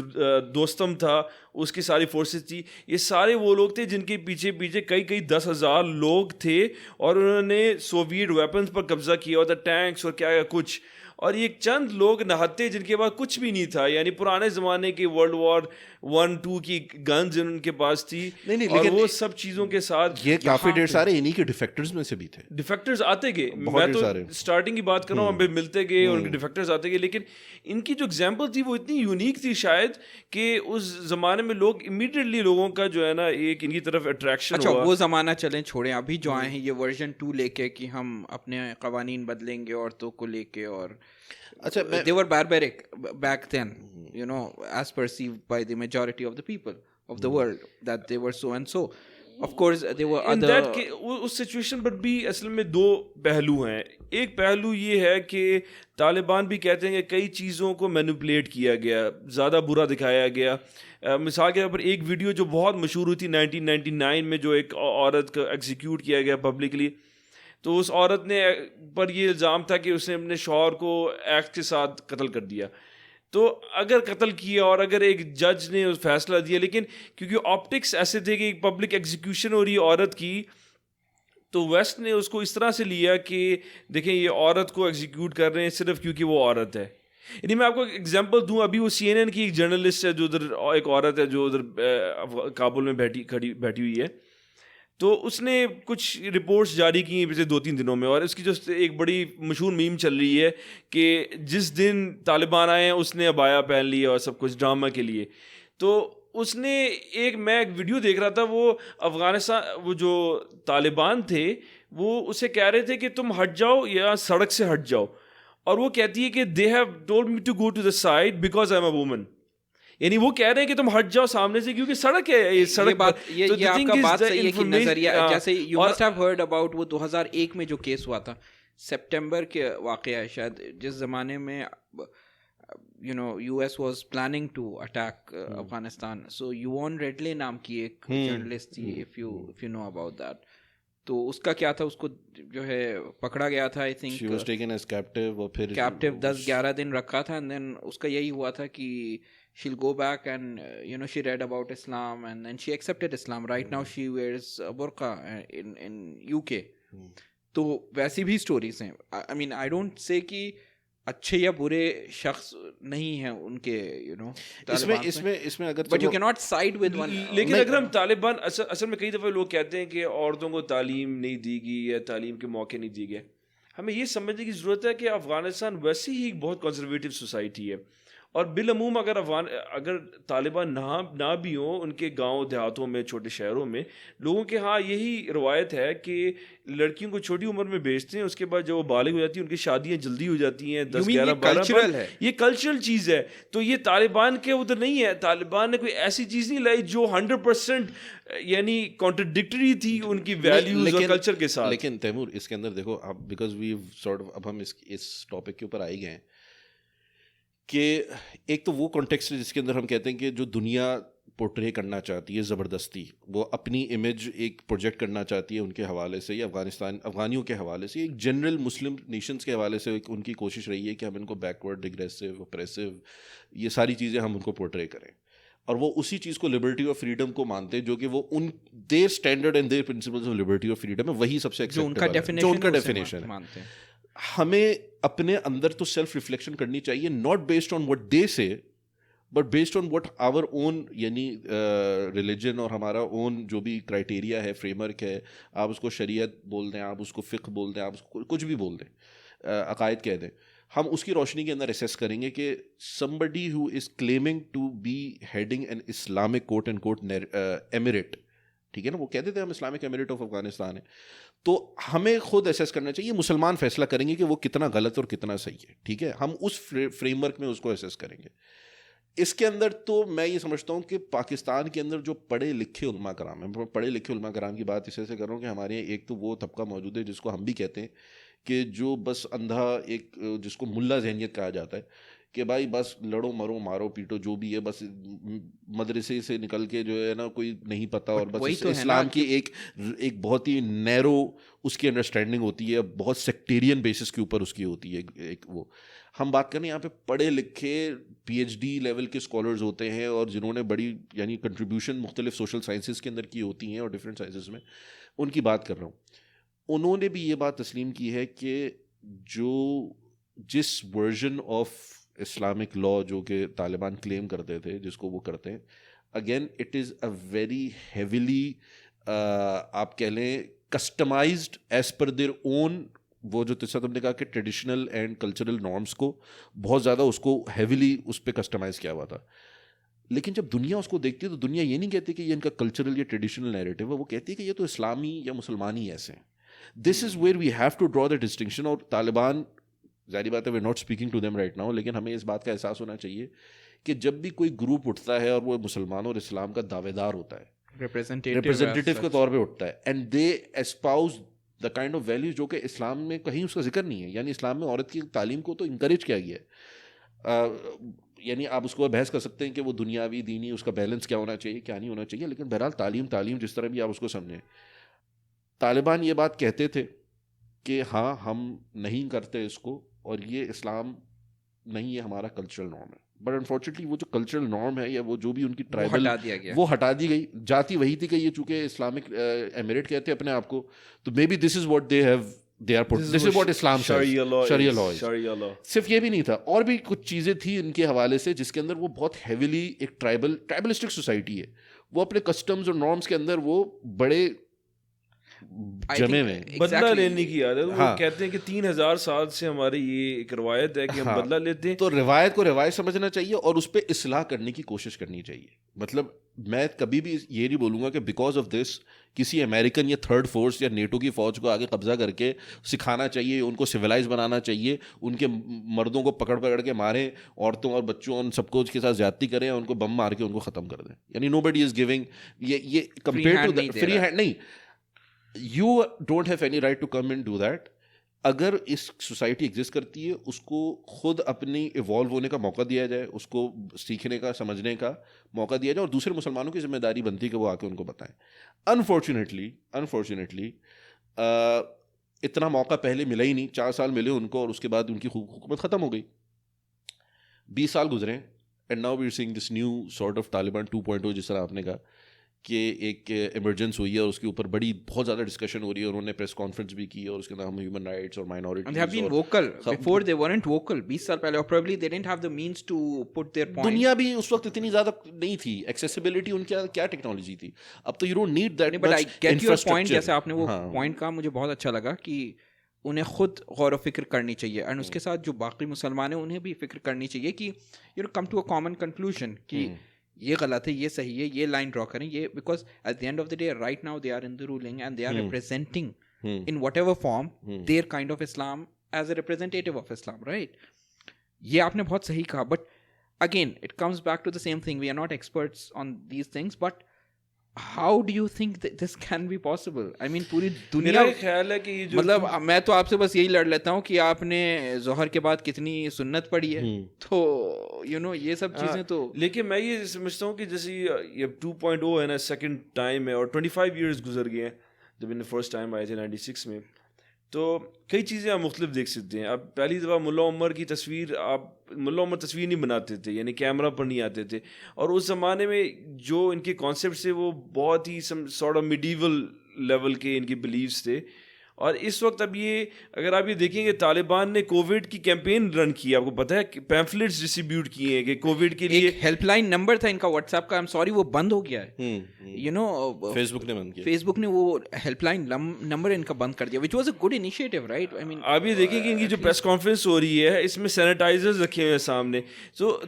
دوستم تھا, اس کی ساری فورسز تھی. یہ سارے وہ لوگ تھے جن کے پیچھے کئی 10,000 لوگ تھے, اور انہوں نے سوویٹ ویپنز پر قبضہ کیا ہوا تھا, ٹینکس اور کیا کچھ. اور یہ چند لوگ نہتے جن کے پاس کچھ بھی نہیں تھا, یعنی پرانے زمانے کی ورلڈ وار 1-2 کی گنز ان کے پاس تھی, اور وہ سب چیزوں کے ساتھ یہ کافی ڈیر سارے انہی کے ڈیفیکٹرز میں سے بھی تھے. ڈیفیکٹرز آتے گئے, میں تو اسٹارٹنگ کی بات کر رہا ہوں, ملتے گئے اور ان کے ڈیفیکٹرز آتے گئے. لیکن ان کی جو ایگزامپل تھی وہ اتنی یونیک تھی شاید کہ اس زمانے میں لوگ امیڈیٹلی لوگوں کا جو ہے نا ایک ان کی طرف اٹریکشن ہوا. اچھا وہ زمانہ چلیں چھوڑیں, ابھی جو آئے ہیں یہ ورژن 2 لے کے کہ ہم اپنے قوانین بدلیں گے عورتوں کو لے کے, اور اچھا they were barbaric back then, you know, as perceived by the majority of the people of the world, that they were so and so. Of course there were in other that اس situation پر بھی اصل میں 2 پہلو ہیں. ایک پہلو یہ ہے کہ طالبان بھی کہتے ہیں کہ کئی چیزوں کو مینیپولیٹ کیا گیا, زیادہ برا دکھایا گیا. مثال کے طور پر ایک ویڈیو جو بہت مشہور ہوئی تھی 1999 میں, جو ایک عورت کا ایگزیکیوٹ کیا گیا پبلکلی, تو اس عورت نے پر یہ الزام تھا کہ اس نے اپنے شوہر کو ایکس کے ساتھ قتل کر دیا. تو اگر قتل کیا اور اگر ایک جج نے فیصلہ دیا, لیکن کیونکہ آپٹکس ایسے تھے کہ ایک پبلک ایگزیکیوشن ہو رہی ہے عورت کی, تو ویسٹ نے اس کو اس طرح سے لیا کہ دیکھیں یہ عورت کو ایگزیکیوٹ کر رہے ہیں صرف کیونکہ وہ عورت ہے. یعنی میں آپ کو ایگزامپل دوں, ابھی وہ CNN کی ایک جرنلسٹ ہے جو ادھر, ایک عورت ہے جو ادھر کابل میں بیٹھی ہوئی ہے, تو اس نے کچھ رپورٹس جاری کی ہیں پچھلے 2-3 دنوں میں, اور اس کی جو ایک بڑی مشہور میم چل رہی ہے کہ جس دن طالبان آئے ہیں اس نے عبایا پہن لی اور سب کچھ ڈرامہ کے لیے. تو اس نے میں ایک ویڈیو دیکھ رہا تھا, وہ افغانستان وہ جو طالبان تھے وہ اسے کہہ رہے تھے کہ تم ہٹ جاؤ یا سڑک سے ہٹ جاؤ, اور وہ کہتی ہے کہ they have told me to go to the side because I am a woman. یعنی وہ کہہ رہے ہیں کہ تم ہٹ جاؤ سامنے سے کیونکہ سڑک ہے, یہ سڑک بات. یہ آپ کا بات صحیح ہے کہ نظریہ, جیسے you must have heard about وہ 2001 میں جو کیس ہوا تھا, سپٹمبر کے واقعہ ہے شاید, جس زمانے میں you know US was planning to attack Afghanistan. So Yvonne Ridley نام کی ایک جرنلسٹ تھی, if you know about that. تو اس کا کیا تھا, اس کو جو ہے پکڑا گیا تھا, I think she was taken as captive, اور پھر کیپٹیو 10-11 دن رکھا تھا, اینڈ دین اس کا یہی ہوا تھا کہ she'll go back and you know she read about Islam and then she accepted Islam. Right now she wears a burqa in UK. تو ویسی بھی سٹوریز ہیں. I mean I don't say کہ اچھے یا برے شخص نہیں ہیں ان کے, you know, اس میں اگر but you cannot side with one. لیکن اگر ہم طالبان اصل میں کئی دفعہ لوگ کہتے ہیں کہ عورتوں کو تعلیم نہیں دی گئی یا تعلیم کے موقع نہیں دیے گئے, ہمیں یہ سمجھنے کی ضرورت ہے کہ افغانستان ویسے ہی ایک بہت کنزرویٹو سوسائٹی ہے, اور بالعموم اگر طالبان نہ بھی ہوں, ان کے گاؤں دیہاتوں میں چھوٹے شہروں میں لوگوں کے ہاں یہی روایت ہے کہ لڑکیوں کو چھوٹی عمر میں بیچتے ہیں, اس کے بعد جب وہ بالغ ہو جاتی ہیں ان کی شادیاں جلدی ہو جاتی ہیں 10-11-12. یہ کلچرل چیز ہے. تو یہ طالبان کے ادھر نہیں ہے, طالبان نے کوئی ایسی چیز نہیں لائی جو 100% یعنی کانٹرڈکٹری تھی ان کی ویلیوز اور کلچر کے ساتھ. لیکن تیمور اس کے اندر دیکھو اب, بیکاز وی سارٹ آف, اب ہم اس ٹاپک کے اوپر آئی گئے ہیں کہ ایک تو وہ کانٹیکسٹ ہے جس کے اندر ہم کہتے ہیں کہ جو دنیا پورٹرے کرنا چاہتی ہے زبردستی, وہ اپنی امیج ایک پروجیکٹ کرنا چاہتی ہے ان کے حوالے سے, یا افغانیوں کے حوالے سے, ایک جنرل مسلم نیشنز کے حوالے سے ان کی کوشش رہی ہے کہ ہم ان کو بیکورڈ, ریگریسو, اپریسو, یہ ساری چیزیں ہم ان کو پورٹرے کریں, اور وہ اسی چیز کو لبرٹی اور فریڈم کو مانتے ہیں, جو کہ وہ in their standard and their principles of liberty اور فریڈم ہے, وہی سب سے جو ان کا ڈیفینیشن ہے. ہمیں اپنے اندر تو سیلف ریفلیکشن کرنی چاہیے, not based on what they سے, بٹ بیسڈ آن وٹ آور اون, یعنی ریلیجن اور ہمارا اون جو بھی کرائٹیریا ہے, فریم ورک ہے, آپ اس کو شریعت بول دیں, آپ اس کو فقہ بول دیں, آپ اس کو کچھ بھی بول دیں, عقائد کہہ دیں, ہم اس کی روشنی کے اندر اسیس کریں گے کہ somebody who is claiming to be heading an Islamic quote and quote emirate, ٹھیک ہے نا, وہ کہتے تھے ہم اسلامک ایمریٹ آف افغانستان ہے, تو ہمیں خود اسیس کرنا چاہیے. مسلمان فیصلہ کریں گے کہ وہ کتنا غلط اور کتنا صحیح ہے, ٹھیک ہے, ہم اس فریم ورک میں اس کو اسیس کریں گے. اس کے اندر تو میں یہ سمجھتا ہوں کہ پاکستان کے اندر جو پڑھے لکھے علماء کرام ہیں, پڑھے لکھے علماء کرام کی بات اس سے کر رہا ہوں کہ ہمارے یہاں ایک تو وہ طبقہ موجود ہے جس کو ہم بھی کہتے ہیں کہ جو بس اندھا ایک, جس کو ملا ذہنیت کہا جاتا ہے کہ بھائی بس لڑو مرو مارو پیٹو جو بھی ہے, بس مدرسے سے نکل کے جو ہے نا کوئی نہیں پتہ, اور بس اسلام کی ایک بہت ہی نیرو اس کی انڈرسٹینڈنگ ہوتی ہے, بہت سیکٹیرین بیسس کے اوپر اس کی ہوتی ہے ایک وہ. ہم بات کریں یہاں پہ پڑھے لکھے پی ایچ ڈی لیول کے اسکالرز ہوتے ہیں اور جنہوں نے بڑی یعنی کنٹریبیوشن مختلف سوشل سائنسز کے اندر کی ہوتی ہیں اور ڈفرینٹ سائنسز میں, ان کی بات کر رہا ہوں. انہوں نے بھی یہ بات تسلیم کی ہے کہ جس ورژن آف اسلامک لا جو کہ طالبان کلیم کرتے تھے, جس کو وہ کرتے ہیں, again it is a very heavily آپ کہہ لیں customised as per their own, وہ جو تم نے کہا کہ ٹریڈیشنل اینڈ کلچرل نارمس کو بہت زیادہ اس کو ہیویلی اس پہ کسٹمائز کیا ہوا تھا. لیکن جب دنیا اس کو دیکھتی ہے تو دنیا یہ نہیں کہتی کہ یہ ان کا کلچرل یا ٹریڈیشنل نیریٹو ہے, وہ کہتی ہے کہ یہ تو اسلامی یا مسلمانی ایسے ہیں. This is where we have to draw the distinction. اور طالبان, ظاہری بات ہے we not speaking to them right now, لیکن ہمیں اس بات کا احساس ہونا چاہیے کہ جب بھی کوئی گروپ اٹھتا ہے اور وہ مسلمانوں اور اسلام کا دعوے دار ہوتا ہے, ریپرزینٹیٹیو کے طور پہ اٹھتا ہے, and they spouse the kind of values جو کہ اسلام میں کہیں اس کا ذکر نہیں ہے. یعنی اسلام میں عورت کی تعلیم کو تو انکریج کیا گیا ہے, یعنی آپ اس کو بحث کر سکتے ہیں کہ وہ دنیاوی دینی اس کا بیلنس کیا ہونا چاہیے کیا نہیں ہونا چاہیے, لیکن بہرحال تعلیم جس طرح بھی آپ اس کو سمجھیں. طالبان یہ بات کہتے تھے کہ ہاں ہم نہیں کرتے اس کو, اور یہ اسلام نہیں ہے, ہمارا کلچرل نارم ہے. بٹ انفارچونیٹلی وہ جو کلچرل نارم ہے یا وہ جو بھی ان کی ٹرائبل وہ ہٹا دی گئی. جاتی وہی تھی کہ یہ چونکہ اسلامک ایمریٹ کہتے ہیں اپنے آپ کو, تو maybe this is what they have they are put, this is what Islam says, Sharia law. صرف یہ بھی نہیں تھا, اور بھی کچھ چیزیں تھیں ان کے حوالے سے جس کے اندر وہ بہت ہیویلی ایک ٹرائبلسٹک سوسائٹی ہے, وہ اپنے کسٹمز اور نارمز کے اندر وہ بڑے جمے میں بدلہ لینے کی عادت. وہ کہتے ہیں کہ 3000 سال سے ہماری یہ ایک روایت ہے کہ ہم بدلہ لیتے ہیں. تو روایت کو روایت سمجھنا چاہیے اور اس پہ اصلاح کرنے کی کوشش کرنی چاہیے. مطلب میں کبھی بھی یہ نہیں بولوں گا کہ بیکاز آف دس کسی امریکن یا تھرڈ فورس یا نیٹو کی فوج کو آگے قبضہ کر کے سکھانا چاہیے, ان کو سویلائز بنانا چاہیے, ان کے مردوں کو پکڑ کے ماریں, عورتوں اور بچوں ان سب کو اس کے ساتھ زیادتی کریں, ان کو بم مار کے ان کو ختم کر دیں. یعنی نو بڈی از گیونگ یہ کمپیئر ٹو فری ہینڈ نہیں, you don't have any right to come and do that. اگر اس سوسائٹی ایگزسٹ کرتی ہے اس کو خود اپنی ایوالو ہونے کا موقع دیا جائے, اس کو سیکھنے کا سمجھنے کا موقع دیا جائے, اور دوسرے مسلمانوں کی ذمہ داری بنتی ہے کہ وہ آ کے ان کو بتائیں. انفارچونیٹلی اتنا موقع پہلے ملا ہی نہیں, 4 سال ملے ان کو اور اس کے بعد ان کی حکومت ختم ہو گئی. 20 سال گزرے and now we are seeing this new sort of Taliban 2.0, جس طرح آپ نے کہا کہ ایک ایمرجنس ہوئی ہے اور اس کے اوپر بہت زیادہ ڈسکشن ہو رہی ہے, اور انہوں نے پریس کانفرنس بھی کی اور اس کے اندر ہم ہیومن رائٹس اور minorities have been vocal before they weren't vocal 20 سال پہلے, اور probably they didn't have the means to put their point. دنیا بھی اس وقت اتنی زیادہ نہیں تھی, ایکسیسیبلٹی ان کیا ٹیکنالوجی تھی, اب تو you don't need that but I get your point. infrastructure. جیسے آپ نے وہ پوائنٹ کہا مجھے بہت اچھا لگا کہ انہیں خود غور و فکر کرنی چاہیے, اینڈ اس کے ساتھ جو باقی مسلمان ہیں انہیں بھی فکر کرنی چاہیے کہ come to a common conclusion کہ یہ غلط ہے, یہ صحیح ہے, یہ لائن ڈرا کریں, یہ because at the end of the day right now they are in the ruling and they are representing in whatever form their kind of Islam as a representative of Islam, right. یہ آپ نے بہت صحیح کہا, but again it comes back to the same thing, we are not experts on these things, but how do you think this can be possible? I mean پوری دنیا, میرا خیال ہے کہ یہ جو مطلب میں تو آپ سے بس یہی لڑ لیتا ہوں کہ آپ نے ظہر کے بعد کتنی سنت پڑھی ہے, تو یہ سب چیزیں تو. لیکن میں یہ سمجھتا ہوں کہ جیسے یہ 2.0 ہے نا, سیکنڈ ٹائم ہے, اور 25 ایئرس گزر گئے ہیں جب انہیں فرسٹ ٹائم آئے تھے 96 میں, تو کئی چیزیں آپ مختلف دیکھ سکتے ہیں. اب پہلی دفعہ ملا عمر کی تصویر, ملا عمر تصویر نہیں بناتے تھے, یعنی کیمرہ پر نہیں آتے تھے, اور اس زمانے میں جو ان کے کانسیپٹس تھے وہ بہت ہی سارٹ آف میڈیول لیول کے ان کے بلیفس تھے, اور اس وقت اب یہ اگر آپ یہ دیکھیں گے طالبان نے کووڈ کی کیمپین رن کی, آپ کو پتہ ہے پیمفلیٹس ڈسٹریبیوٹ کیے ہیں کہ کووڈ کے لیے. ایک ہیلپ لائن نمبر تھا ان کا واٹس ایپ کا, I'm sorry وہ بند ہو گیا ہے, یو نو فیس بک نے بند کیا, فیس بک نے وہ ہیلپ لائن نمبر ان کا بند کر دیا, which was a good initiative right. I mean آپ یہ دیکھیں کہ ان کی جو پریس کانفرنس ہو رہی ہے اس میں سینیٹائزرز رکھے ہوئے ہیں سامنے.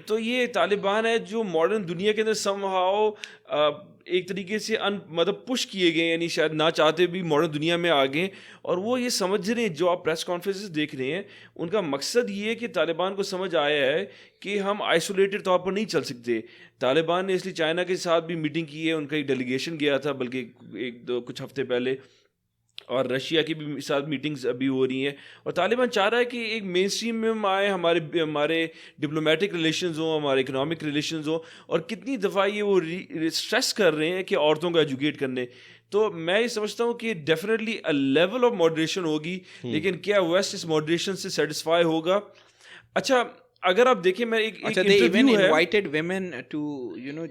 تو یہ طالبان ہے جو ماڈرن دنیا کے اندر سم ہاؤ ایک طریقے سے مطلب پش کیے گئے, یعنی شاید نہ چاہتے بھی ماڈرن دنیا میں آ گئے, اور وہ یہ سمجھ رہے ہیں, جو آپ پریس کانفرنسز دیکھ رہے ہیں ان کا مقصد یہ ہے کہ طالبان کو سمجھ آیا ہے کہ ہم آئسولیٹڈ طور پر نہیں چل سکتے. طالبان نے اس لیے چائنا کے ساتھ بھی میٹنگ کی ہے, ان کا ایک ڈیلیگیشن گیا تھا بلکہ کچھ ہفتے پہلے, اور رشیا کی بھی ساتھ میٹنگز ابھی ہو رہی ہیں. اور طالبان چاہ رہا ہے کہ ایک مین اسٹریم میں ہم آئیں, ہمارے ڈپلومیٹک ریلیشنز ہوں, ہمارے اکنامک ریلیشنز ہوں, اور کتنی دفعہ یہ وہ اسٹریس کر رہے ہیں کہ عورتوں کو ایجوکیٹ کرنے. تو میں یہ سمجھتا ہوں کہ ڈیفینیٹلی لیول آف ماڈریشن ہوگی, لیکن کیا ویسٹ اس ماڈریشن سے سیٹسفائی ہوگا؟ اچھا اگر آپ دیکھیں, میں ایک انٹرویو ہے invited women to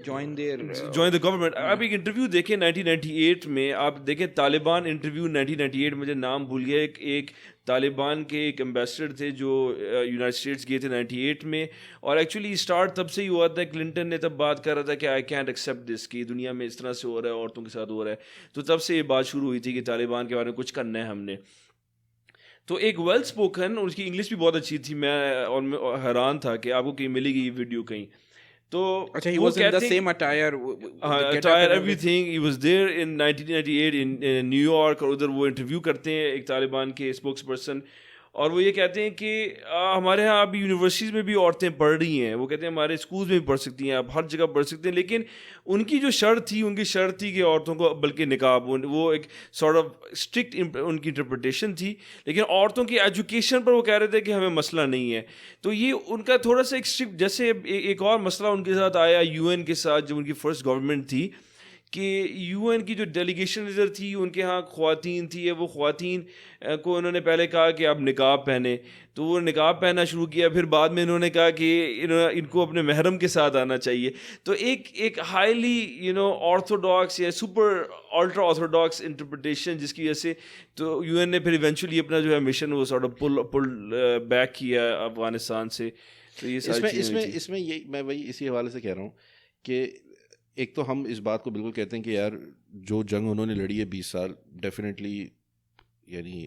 join the government. آپ ایک انٹرویو دیکھیں 1998 میں, آپ دیکھیں طالبان انٹرویو 1998, مجھے نام بھول گیا, ایک طالبان کے ایک امبیسڈر تھے جو یونائٹڈ اسٹیٹس گئے تھے 98 میں, اور ایکچولی اسٹارٹ تب سے ہی ہوا تھا. کلنٹن نے تب بات کر رہا تھا کہ آئی کینٹ ایکسیپٹ دس, کہ دنیا میں اس طرح سے ہو رہا ہے, عورتوں کے ساتھ ہو رہا ہے. تو تب سے یہ بات شروع ہوئی تھی کہ طالبان کے بارے میں کچھ کرنا ہے ہم نے. تو ایک ویل اسپوکن, اس کی انگلش بھی بہت اچھی تھی, میں حیران تھا کہ آپ کو کہیں ملے گی یہ ویڈیو کہیں. تو اچھا he was in the same attire everything, he was there in 1998 in new York, اور ادھر وہ انٹرویو کرتے ہیں ایک طالبان کے اسپوکس پرسن, اور وہ یہ کہتے ہیں کہ ہمارے یہاں ابھی یونیورسٹیز میں بھی عورتیں پڑھ رہی ہیں, وہ کہتے ہیں ہمارے اسکولز میں بھی پڑھ سکتی ہیں, آپ ہر جگہ پڑھ سکتے ہیں, لیکن ان کی جو شرط تھی کہ عورتوں کو بلکہ نقاب, وہ ایک سارٹ آف اسٹرکٹ ان کی انٹرپریٹیشن تھی, لیکن عورتوں کی ایجوکیشن پر وہ کہہ رہے تھے کہ ہمیں مسئلہ نہیں ہے. تو یہ ان کا تھوڑا سا ایک اسٹرکٹ, جیسے ایک اور مسئلہ ان کے ساتھ آیا UN کے ساتھ, جب ان کی فرسٹ گورنمنٹ تھی, کہ UN کی جو ڈیلیگیشن ادھر تھی ان کے ہاں خواتین تھی, وہ خواتین کو انہوں نے پہلے کہا کہ آپ نقاب پہنیں, تو وہ نقاب پہننا شروع کیا, پھر بعد میں انہوں نے کہا کہ ان کو اپنے محرم کے ساتھ آنا چاہیے. تو ایک ہائیلی آرتھوڈاکس یا سپر الٹرا آرتھوڈاکس انٹرپریٹیشن, جس کی وجہ سے تو UN نے پھر ایونچولی اپنا جو ہے مشن وہ سارٹ آف پل بیک کیا افغانستان سے. تو یہ اس میں یہ میں وہی اسی حوالے سے کہہ رہا ہوں کہ ایک تو ہم اس بات کو بالکل کہتے ہیں کہ یار جو جنگ انہوں نے لڑی ہے 20 سال, ڈیفینیٹلی یعنی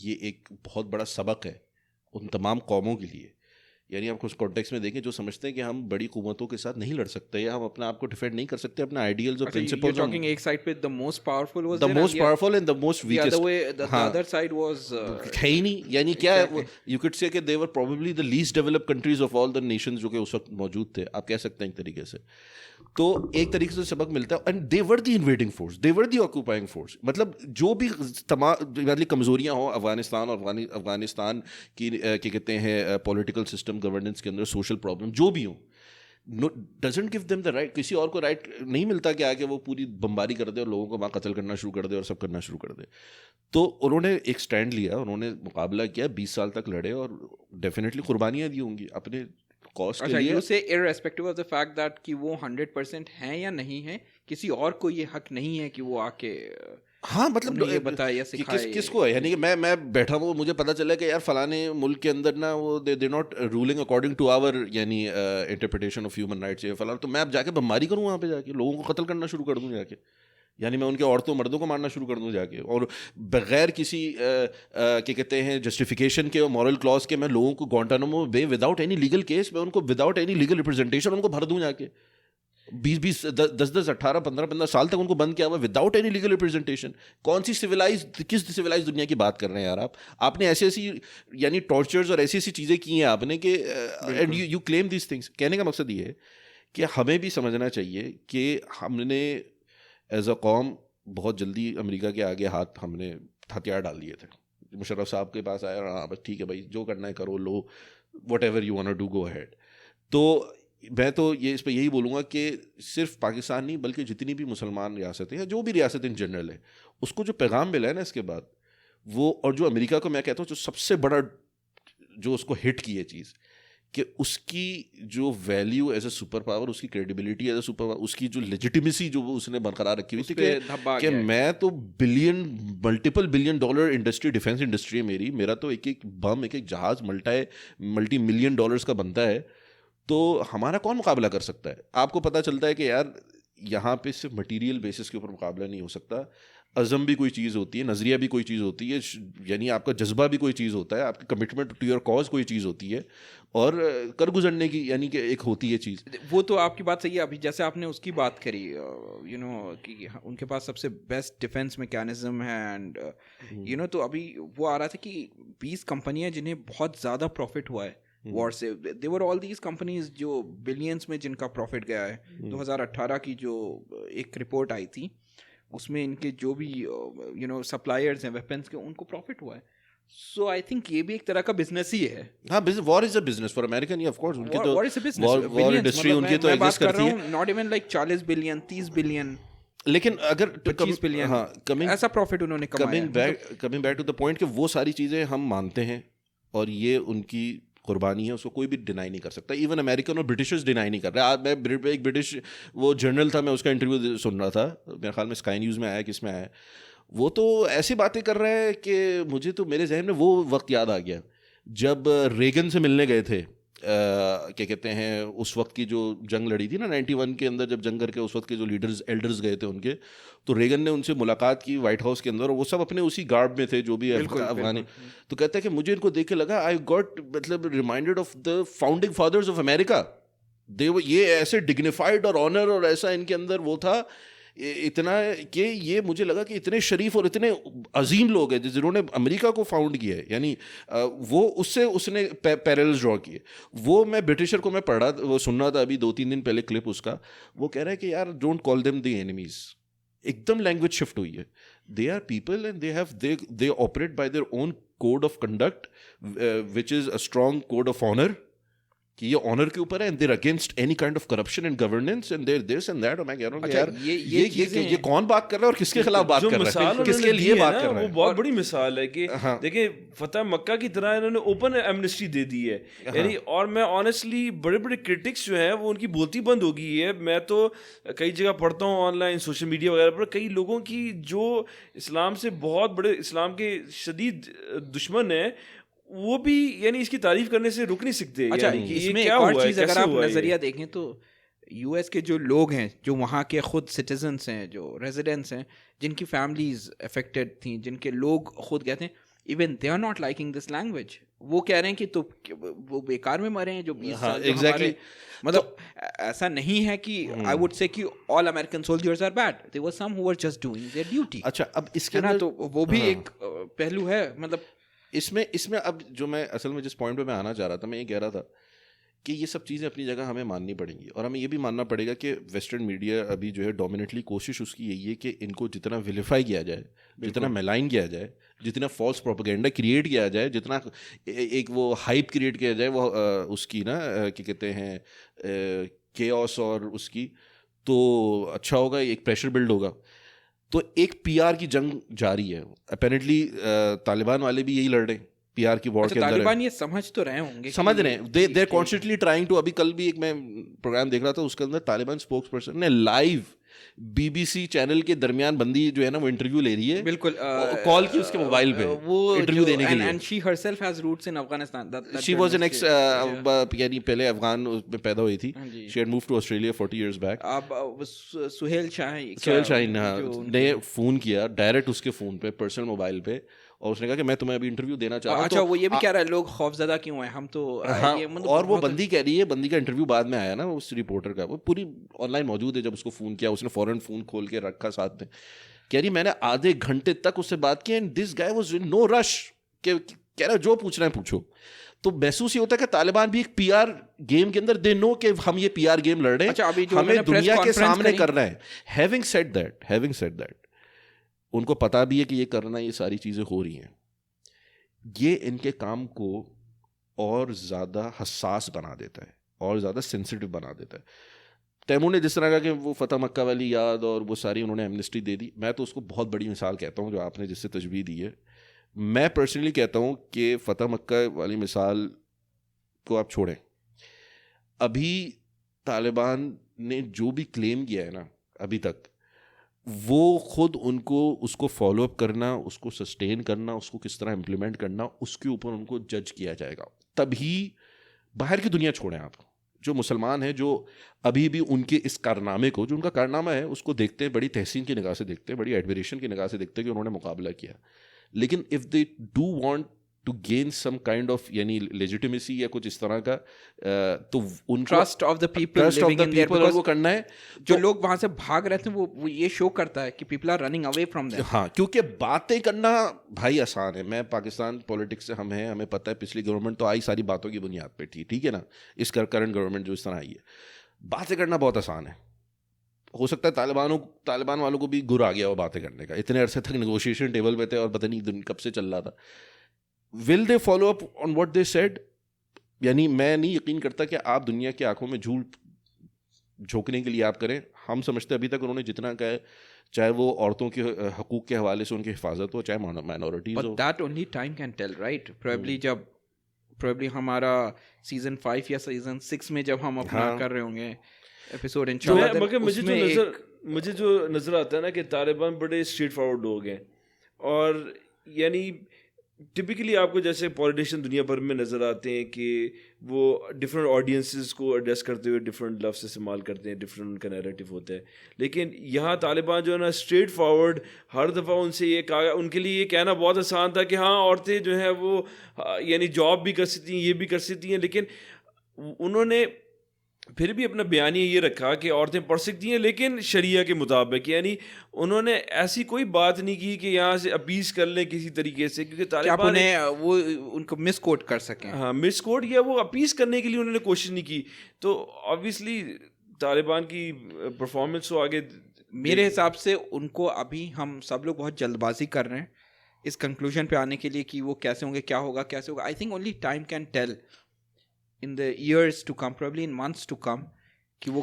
یہ ایک بہت بڑا سبق ہے ان تمام قوموں کے لیے. یعنی آپ کو اس کانٹیکس میں دیکھیں جو سمجھتے ہیں کہ ہم بڑی قوتوں کے ساتھ نہیں لڑ سکتے یا ہم اپنے آپ کو ڈیفینڈ نہیں کر سکتے, اپنا آئیڈیلز اور پرنسپلز. ایک سائڈ پہ the most powerful was the most powerful and the most weakest. The other side was ہے ہی نہیں, یعنی کیا you could say کہ they were probably the least developed countries of all the nations جو کہ اس وقت موجود تھے, آپ کہہ سکتے ہیں ایک طریقے سے. تو ایک طریقے سے سبق ملتا ہے, and they were the invading force, they were the occupying force. مطلب جو بھی تمام کمزوریاں ہوں افغانستان اور افغانستان کی کیا کہتے ہیں پولیٹیکل سسٹم, گورننس کے اندر سوشل پرابلم جو بھی ہوں, doesn't give them the right, کسی اور کو رائٹ نہیں ملتا کہ آگے وہ پوری بمباری کر دے اور لوگوں کو وہاں قتل کرنا شروع کر دے اور سب کرنا شروع کر دے. تو انہوں نے ایک سٹینڈ لیا, انہوں نے مقابلہ کیا, 20 سال تک لڑے, اور ڈیفینیٹلی قربانیاں دی ہوں گی اپنے کاسٹ کے لیے. یو سے irrespective of the fact that کہ وہ 100% ہیں یا نہیں ہیں, کسی اور کو یہ حق نہیں ہے کہ وہ آ کے ہاں مطلب یہ بتائے یا سکھائے کس کو ہے. یعنی کہ میں بیٹھا ہوں, مجھے پتا چلا کہ یار فلانے ملک کے اندر نا وہ they not ruling according to our یعنی انٹرپریٹیشن آف ہیومن رائٹس یا فلاں, تو میں اب جا کے بمباری کروں وہاں پہ جا کے, لوگوں کو قتل کرنا شروع کر دوں جا کے, یعنی میں ان کے عورتوں مردوں کو مارنا شروع کر دوں جا کے, اور بغیر کسی کیا کہتے ہیں جسٹیفیکیشن کے اور مورل کلاز کے میں لوگوں کو گوانٹانامو بے وداؤٹ اینی لیگل کیس, میں ان کو وداؤٹ اینی لیگل ریپرزنٹیشن ان کو بھر دوں جا کے, 20 10 18 15 سال تک ان کو بند کیا ہوا وداؤٹ اینی لیگل ریپرزنٹیشن. کون سی کس سویلائز دنیا کی بات کر رہے ہیں یار آپ نے ایسی ایسی یعنی ٹارچرز اور ایسی ایسی چیزیں کی ہیں آپ نے کہ and you claim these things. کہنے کا مقصد یہ ہے کہ ہمیں بھی سمجھنا چاہیے کہ ہم نے ایز اے قوم بہت جلدی امریکہ کے آگے ہم نے ہتھیار ڈال دیے تھے. مشرف صاحب کے پاس آیا, ہاں بس ٹھیک ہے بھائی جو کرنا ہے کرو, لو whatever you want to go ahead. تو میں تو یہ اس پہ یہی بولوں گا کہ صرف پاکستان نہیں بلکہ جتنی بھی مسلمان ریاستیں ہیں, جو بھی ریاست ان جنرل ہے, اس کو جو پیغام ملا ہے نا اس کے بعد وہ, اور جو امریکہ کو میں کہتا ہوں جو سب سے بڑا جو اس کو ہٹ کی ہے چیز کہ اس کی جو value as a super power, اس کی credibility as a super power, اس کی جو لیجیٹیمیسی جو اس نے برقرار رکھی ہوئی تھی کہ میں تو multiple billion dollar industry, defence industry ہے میری, میرا تو ایک بم ایک جہاز ملٹی ملین ڈالرز کا بنتا ہے, تو ہمارا کون مقابلہ کر سکتا ہے. آپ کو پتہ چلتا ہے کہ یار یہاں پہ صرف مٹیریل بیسس کے اوپر مقابلہ نہیں ہو سکتا, عزم بھی کوئی چیز ہوتی ہے, نظریہ بھی کوئی چیز ہوتی ہے, یعنی آپ کا جذبہ بھی کوئی چیز ہوتا ہے, آپ کی کمٹمنٹ ٹو یور کاز کوئی چیز ہوتی ہے, اور کر گزرنے کی یعنی کہ ایک ہوتی ہے چیز. وہ تو آپ کی بات صحیح ہے. ابھی جیسے آپ نے اس کی بات کری یو نو کہ ان کے پاس سب سے بیسٹ ڈیفینس میکینزم ہے اینڈ یو نو, تو ابھی وہ آ رہا تھا کہ 20 کمپنیاں جنہیں بہت زیادہ پروفٹ ہوا ہے وار سے, دے ور آل دیز کمپنیز جو بلینس میں جن کا پروفٹ گیا ہے. 2018 کی جو ایک رپورٹ آئی تھی اس میں ان کے جو بھی یو نو سپلائرز ہیں ویپنس کے, ان کو پروفٹ ہوا ہے. سو آئی تھنک یہ بھی ایک طرح کا بزنس ہی ہے. ہاں, war is a business for American, of course ان کی تو وار انڈسٹری ان کی تو ایگزسٹ کرتی ہے, not even like 40 billion 30 billion, لیکن اگر 25 بلین, ہاں ایسا پروفٹ انہوں نے کمایا. Coming back to the point کہ وہ ساری چیزیں ہم مانتے ہیں اور یہ ان کی قربانی ہے, اس کو کوئی بھی ڈینائی نہیں کر سکتا. ایون امریکن اور برٹشرز ڈینائی نہیں کر رہے. آج میں ایک برٹش وہ جرنل تھا, میں اس کا انٹرویو سن رہا تھا, میرے خیال میں اسکائی نیوز میں آیا, کس میں آیا, وہ تو ایسی باتیں کر رہے ہیں کہ مجھے تو میرے ذہن میں وہ وقت یاد آ گیا جب ریگن سے ملنے گئے تھے, کیا کہتے ہیں, اس وقت کی جو جنگ لڑی تھی نا 91 کے اندر, جب جنگ کر کے اس وقت کے جو ایلڈرز گئے تھے ان کے, تو ریگن نے ان سے ملاقات کی وائٹ ہاؤس کے اندر, اور وہ سب اپنے اسی گارڈ میں تھے جو بھی افغان. تو کہتا ہے کہ مجھے ان کو دیکھ کے لگا آئی گاٹ مطلب reminded of the founding fathers of America. یہ ایسے ڈگنیفائڈ اور آنر اور ایسا ان کے اندر وہ تھا اتنا کہ یہ مجھے لگا کہ اتنے شریف اور اتنے عظیم لوگ ہیں جنہوں نے امریکہ کو فاؤنڈ کیا ہے. یعنی وہ اس نے پیرلز ڈرا کیے. وہ میں برٹشر کو میں پڑھا, وہ سن رہا تھا ابھی 2-3 دن پہلے کلپ اس کا, وہ کہہ رہا ہے کہ یار don't call them the enemies. ایک دم لینگویج شفٹ ہوئی ہے. They are people and they operate by their own code of conduct which is a strong code of honour, کہ یہ آنر کے اوپر ہے, and they're against any kind of corruption and governance and their this and that. اور میں کہہ رہا ہوں کہ یار یہ کون بات کر رہا ہے اور کس کے خلاف بات کر رہا ہے, کس کے لیے بات کر رہا ہے. وہ بہت بڑی مثال ہے کہ دیکھیں فتح مکہ کی طرح انہوں نے اوپن ایمنسٹی دے دی ہے یعنی. اور میں آنیسٹلی بڑے بڑے کرٹکس جو ہیں وہ ان کی بولتی بند ہو گئی ہے. میں تو کئی جگہ پڑھتا ہوں آن لائن سوشل میڈیا وغیرہ پر, کئی لوگوں کی جو اسلام سے بہت بڑے, اسلام کے شدید دشمن ہیں, وہ بھی یعنی اس کی تعریف کرنے سے رک نہیں سکتے. اچھا, اس میں ایک اور چیز اگر آپ نظریہ دیکھیں تو یو ایس کے جو لوگ ہیں, جو وہاں کے خود سٹیزنس ہیں, جو ریزیڈنٹس ہیں, جن کی فیملیز افیکٹڈ تھیں, جن کے لوگ خود کہتے ہیں even they are not liking this language. وہ کہہ رہے ہیں کہ تو وہ بیکار میں مرے ہیں جو 20 سال. ایگزیکٹلی, مطلب ایسا نہیں ہے کہ آئی وڈ سے کہ all American soldiers are bad, there were some who are just doing their duty. اچھا, اب اس کے نا تو وہ بھی ایک پہلو ہے. مطلب اس میں اب جو میں اصل میں جس پوائنٹ پہ میں آنا چاہ رہا تھا, میں یہ کہہ رہا تھا کہ یہ سب چیزیں اپنی جگہ ہمیں ماننی پڑیں گی, اور ہمیں یہ بھی ماننا پڑے گا کہ ویسٹرن میڈیا ابھی جو ہے ڈومیننٹلی کوشش اس کی یہی ہے کہ ان کو جتنا ویلیفائی کیا جائے, جتنا میلائن کیا جائے, جتنا فالس پروپیگنڈا کریٹ کیا جائے, جتنا ایک وہ ہائپ کریٹ کیا جائے وہ اس کی نا کیا کہتے ہیں کیوس اور اس کی, تو اچھا ہوگا, ایک پریشر بلڈ ہوگا. تو ایک پی آر کی جنگ جاری ہے. اپیرنٹلی طالبان والے بھی یہی لڑ رہے ہیں پی آر کی وار کے اندر. طالبان یہ سمجھ تو رہے ہوں گے, سمجھ رہے ہیں, they are constantly trying to. ابھی کل بھی ایک میں پروگرام دیکھ رہا تھا, اس کے اندر طالبان اسپوکس پرسن نے لائیو BBC چینل کے درمیان بندی جو ہے نا وہ انٹرویو لے رہی ہے, بالکل کال کی اس کے موبائل پہ وہ انٹرویو دینے کے لیے. And she herself has roots in Afghanistan, she was an ex, یعنی پہلے افغان میں پیدا ہوئی تھی, she had moved to Australia 40 years back. اب سہیل شاہین نے فون کیا ڈائریکٹ اس کے فون پہ, پرسنل موبائل پہ, اور اس نے کہا کہ میں تمہیں ابھی انٹرویو دینا چاہ رہا ہوں. اچھا, وہ یہ بھی کہہ رہا ہے لوگ خوف زدہ کیوں ہیں, ہم تو. اور وہ بندی کہہ رہی ہے, بندی کا انٹرویو بعد میں آیا نا اس رپورٹر کا, وہ پوری آن لائن موجود ہے, جب اس کو فون کیا اس نے فوراً فون کھول کے رکھا ساتھ میں, کہہ رہی میں نے آدھے گھنٹے تک اس سے بات کی, and this guy was in نو رش, کہ کہہ رہا جو پوچھنا ہے پوچھو. تو محسوس یہ ہوتا ہے کہ طالبان بھی ایک پی آر گیم کے اندر دے نو کہ ہم یہ پی آر گیم لڑ رہے ہیں, ہمیں دنیا کے سامنے کرنا ہے. ہیونگ سیڈ دیٹ, ان کو پتا بھی ہے کہ یہ کرنا, یہ ساری چیزیں ہو رہی ہیں, یہ ان کے کام کو اور زیادہ حساس بنا دیتا ہے, اور زیادہ سینسٹیو بنا دیتا ہے. تیمور نے جس طرح کہا کہ وہ فتح مکہ والی یاد اور وہ ساری انہوں نے ایمنسٹی دے دی, میں تو اس کو بہت بڑی مثال کہتا ہوں جو آپ نے جس سے تشبیہ دی ہے. میں پرسنلی کہتا ہوں کہ فتح مکہ والی مثال کو آپ چھوڑیں, ابھی طالبان نے جو بھی کلیم کیا ہے نا ابھی تک, وہ خود ان کو اس کو فالو اپ کرنا, اس کو سسٹین کرنا, اس کو کس طرح امپلیمنٹ کرنا, اس کے اوپر ان کو جج کیا جائے گا. تبھی باہر کی دنیا چھوڑیں آپ, جو مسلمان ہیں جو ابھی بھی ان کے اس کارنامے کو, جو ان کا کارنامہ ہے اس کو دیکھتے ہیں, بڑی تحسین کی نگاہ سے دیکھتے ہیں, بڑی ایڈمیریشن کی نگاہ سے دیکھتے ہیں کہ انہوں نے مقابلہ کیا. لیکن if they do want to gain some kind of یعنی لیجیٹیمیسی یا کچھ اس طرح کا, تو ان کو ٹرسٹ آف دا پیپل وہ کرنا ہے. جو لوگ وہاں سے بھاگ رہے تھے وہ یہ شو کرتا ہے کہ people are running away from them. ہاں, کیونکہ باتیں کرنا بھائی آسان ہے. میں پاکستان پولیٹکس سے ہم ہیں, ہمیں پتہ ہے پچھلی گورنمنٹ تو آئی ساری باتوں کی بنیاد پہ تھی, ٹھیک ہے نا. اس کرنٹ گورنمنٹ جو اس طرح آئی ہے, باتیں کرنا بہت آسان ہے. ہو سکتا ہے طالبان والوں کو بھی گر آ گیا وہ باتیں کرنے کا, اتنے عرصے تک نیگوشیشن ٹیبل پہ تھے اور پتہ نہیں کب سے چل رہا تھا. Will they follow up on what they said? یعنی میں نہیں یقین کرتا کہ آپ دنیا کی آنکھوں میں جھول جھونکنے کے لیے آپ کریں. ہم سمجھتے ہیں ابھی تک انہوں نے جتنا کہا ہے, چاہے وہ عورتوں کے حقوق کے حوالے سے ان کی حفاظت ہو, چاہے minorities who. But that only time can tell, right? Probably ہمارا سیزن 5 یا سیزن 6 میں جب ہم اپنا کر رہے ہوں گے ایپیسوڈ انشاءاللہ. مگر مجھے جو نظر آتا ہے نا کہ طالبان بڑے اسٹریٹ فارورڈ لوگ ہیں, اور یعنی ٹپکلی آپ کو جیسے پولیٹیشین دنیا بھر میں نظر آتے ہیں کہ وہ ڈفرینٹ آڈینسز کو ایڈریس کرتے ہوئے ڈفرینٹ لفظ استعمال کرتے ہیں, ڈفرینٹ ان کا نیریٹو ہوتا ہے. لیکن یہاں طالبان جو ہے نا اسٹریٹ فارورڈ, ہر دفعہ ان سے یہ کہا, ان کے لیے یہ کہنا بہت آسان تھا کہ ہاں عورتیں جو ہیں وہ یعنی جاب بھی کر سکتی ہیں, یہ بھی کر سکتی ہیں, لیکن انہوں نے پھر بھی اپنا بیانیہ یہ رکھا کہ عورتیں پڑھ سکتی ہیں لیکن شریعہ کے مطابق. یعنی انہوں نے ایسی کوئی بات نہیں کی کہ یہاں سے اپیز کر لیں کسی طریقے سے, کیونکہ طالبان وہ ان کو مس کوٹ کر سکیں. ہاں, مس کوٹ یا وہ اپیز کرنے کے لیے انہوں نے کوشش نہیں کی. تو آبویسلی طالبان کی پرفارمنس کو آگے میرے حساب سے ان کو ابھی ہم سب لوگ بہت جلد بازی کر رہے ہیں اس کنکلوژن پہ آنے کے لیے کہ وہ کیسے ہوں گے, کیا ہوگا, کیسے ہوگا. I think only time can tell in the years to come, probably in months to come, کہ وہ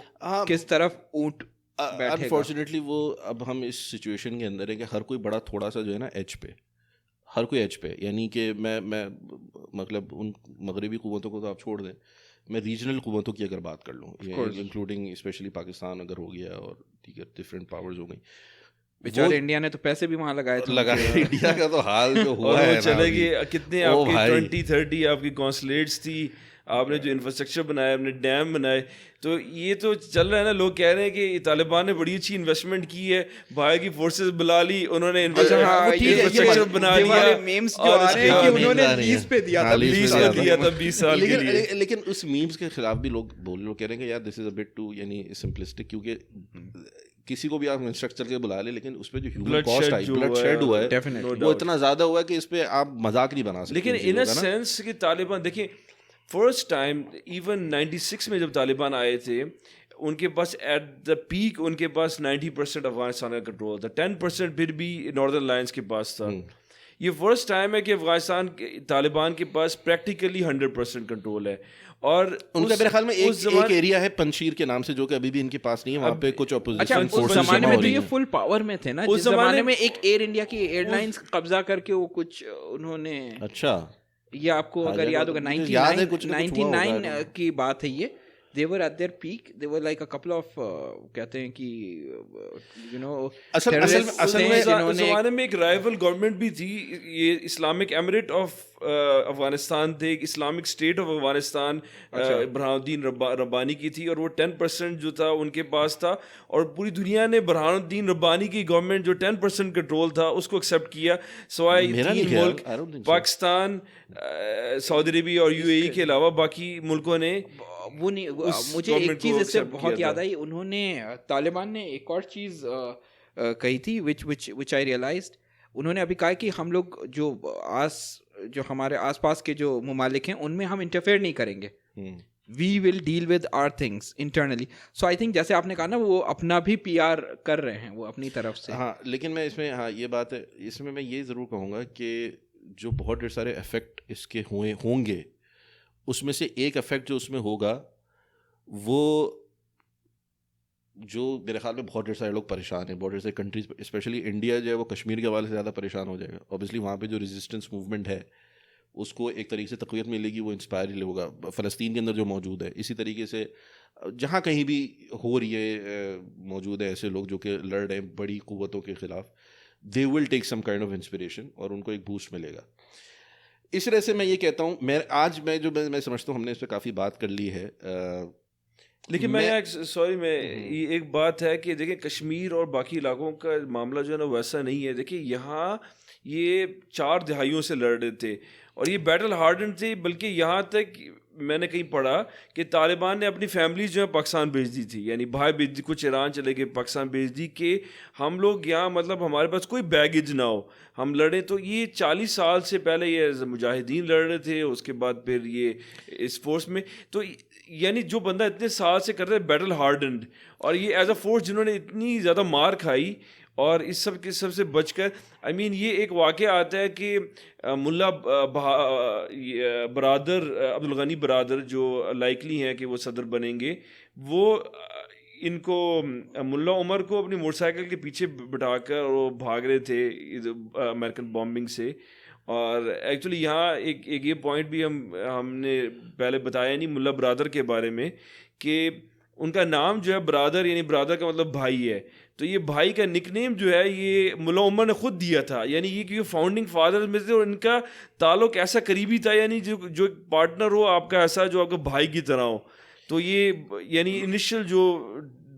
کس طرف اونٹ بیٹھے گا. انفارچونیٹلی وہ اب ہم اس سچویشن کے اندر ہے کہ ہر کوئی بڑا تھوڑا سا جو ہے نا ایج پہ, ہر کوئی ایج پہ. یعنی کہ میں مطلب ان مغربی قوتوں کو تو آپ چھوڑ دیں, میں ریجنل قوتوں کی اگر بات کر لوں, انکلوڈنگ اسپیشلی پاکستان اگر ہو گیا اور دیگر ڈفرینٹ پاورز ہو گئی. بیچارے انڈیا نے تو پیسے بھی وہاں لگائے تھے. انڈیا کا تو حال جو ہوا ہے چلے گئے کتنے آپ کی 20-30 آپ کی کونسلیٹس تھی, آپ نے جو انفراسٹرکچر بنایا, آپ نے ڈیم بنائے, تو یہ تو چل رہا ہے نا. لوگ کہہ رہے ہیں کہ طالبان نے بڑی اچھی انویسٹمنٹ کی ہے, باہر کی فورسز بلا لی, انہوں نے انفراسٹرکچر بنا دیا, میمز جو آ رہے ہیں کہ انہوں نے لیز پہ دیا تھا 20 سال کے لیے. لیکن اس میمز کے خلاف بھی لوگ کہہ رہے ہیں کہ یار دس از اے بٹ ٹو یعنی سمپلسٹک, کیونکہ کسی کو بھی آپ انفراسٹرکچر کے بلا لیں لیکن اس پہ جو ہیومن کاسٹ آئی, بلڈ شیڈ ہوا ہے وہ اتنا زیادہ ہوا ہے کہ اس پہ آپ مذاق نہیں بنا سکتے. لیکن ان اے سینس کہ طالبان دیکھیں فرسٹ ٹائم ایون 96 میں جب طالبان آئے تھے, ان کے پاس ایٹ دا پیک ان کے پاس 90% افغانستان کا کنٹرول تھا, 10% پھر بھی ناردرن لائنس کے پاس تھا. یہ فرسٹ ٹائم ہے کہ افغانستان کے طالبان کے پاس پریکٹیکلی 100% کنٹرول ہے. اور ان کا میرے خیال میں ایک ایریا ہے پنشیر کے نام سے جو کہ ابھی بھی ان کے پاس نہیں ہے, وہاں پہ کچھ اپوزیشن فورسز. اس زمانے میں تو یہ فل پاور میں تھے نا, اس زمانے میں ایک ایئر انڈیا کی ایئر لائنز قبضہ کر کے وہ کچھ انہوں نے, اچھا یہ آپ کو اگر یاد ہوگا 99 کی بات ہے یہ, they were at their peak, they were like a couple of کہتے ہیں کہ you know اصل میں زمانے میں ایک رائیول گورنمنٹ بھی تھی, یہ اسلامک ایمریٹ آف افغانستان تھے, ایک اسلامک اسٹیٹ آف افغانستان برہان الدین ربانی کی تھی, اور وہ 10% جو تھا ان کے پاس تھا, اور پوری دنیا نے برہان الدین ربانی کی گورنمنٹ جو 10% کنٹرول تھا اس کو ایکسیپٹ کیا, سوائے 3 ملک پاکستان, سعودی عربیہ اور UAE کے علاوہ باقی ملکوں نے. وہ نہیں, مجھے ایک چیز اس سے بہت یاد آئی, انہوں نے طالبان نے ایک اور چیز کہی تھی which I realized. انہوں نے ابھی کہا کہ ہم لوگ جو ہمارے آس پاس کے جو ممالک ہیں ان میں ہم انٹرفیئر نہیں کریں گے, we will deal with our things internally. So I think جیسے آپ نے کہا نا وہ اپنا بھی PR کر رہے ہیں وہ اپنی طرف سے. ہاں, لیکن میں اس میں یہ بات ہے, اس میں یہ ضرور کہوں گا کہ جو بہت ڈھیر سارے افیکٹ اس کے ہوں گے, اس میں سے ایک افیکٹ جو اس میں ہوگا وہ جو میرے خیال میں بہت ڈھیر سارے لوگ پریشان ہیں, بہت ڈھیر سارے کنٹریز, اسپیشلی انڈیا جو ہے وہ کشمیر کے حوالے سے زیادہ پریشان ہو جائے گا. اوبیسلی وہاں پہ جو ریزسٹنس موومنٹ ہے اس کو ایک طریقے سے تقویت ملے گی, وہ انسپائر ہی ہوگا. فلسطین کے اندر جو موجود ہے, اسی طریقے سے جہاں کہیں بھی ہو رہی ہے موجود ہے ایسے لوگ جو کہ لڑ رہے ہیں بڑی قوتوں کے خلاف, they will take some kind of inspiration اور ان کو ایک بوسٹ ملے گا. اس طرح سے میں یہ کہتا ہوں, میں سمجھتا ہوں ہم نے اس پہ کافی بات کر لی ہے. لیکن میں ایک بات ہے کہ دیکھیں کشمیر اور باقی علاقوں کا معاملہ جو ہے نا ویسا نہیں ہے. دیکھیں یہاں یہ 4 دہائیوں سے لڑ رہے تھے اور یہ بیٹل ہارڈنڈ تھے, بلکہ یہاں تک میں نے کہیں پڑھا کہ طالبان نے اپنی فیملیز جو ہے پاکستان بھیج دی تھی, یعنی بھائی بھیج دی, کچھ ایران چلے گئے, پاکستان بھیج دی کہ ہم لوگ یہاں مطلب ہمارے پاس کوئی بیگیج نہ ہو, ہم لڑیں. تو یہ 40 سال سے پہلے یہ مجاہدین لڑ رہے تھے, اس کے بعد پھر یہ اس فورس میں. تو یعنی جو بندہ اتنے سال سے کر رہا ہے بیٹل ہارڈنڈ, اور یہ ایز اے فورس جنہوں نے اتنی زیادہ مار کھائی اور اس سب سے بچ کر, یہ ایک واقعہ آتا ہے کہ ملا برادر عبدالغنی برادر جو لائکلی ہیں کہ وہ صدر بنیں گے, وہ ان کو ملا عمر کو اپنی موٹر سائیکل کے پیچھے بٹھا کر وہ بھاگ رہے تھے امریکن بامبنگ سے. اور ایکچولی یہاں ایک یہ پوائنٹ بھی ہم نے پہلے بتایا نہیں ملا برادر کے بارے میں, کہ ان کا نام جو ہے برادر, یعنی برادر کا مطلب بھائی ہے. تو یہ بھائی کا نک نیم جو ہے یہ ملا عمر نے خود دیا تھا, یعنی یہ کہ فاؤنڈنگ فادر میں سے, اور ان کا تعلق ایسا قریبی تھا, یعنی جو پارٹنر ہو آپ کا ایسا جو آپ کا بھائی کی طرح ہو. تو یہ یعنی انیشل جو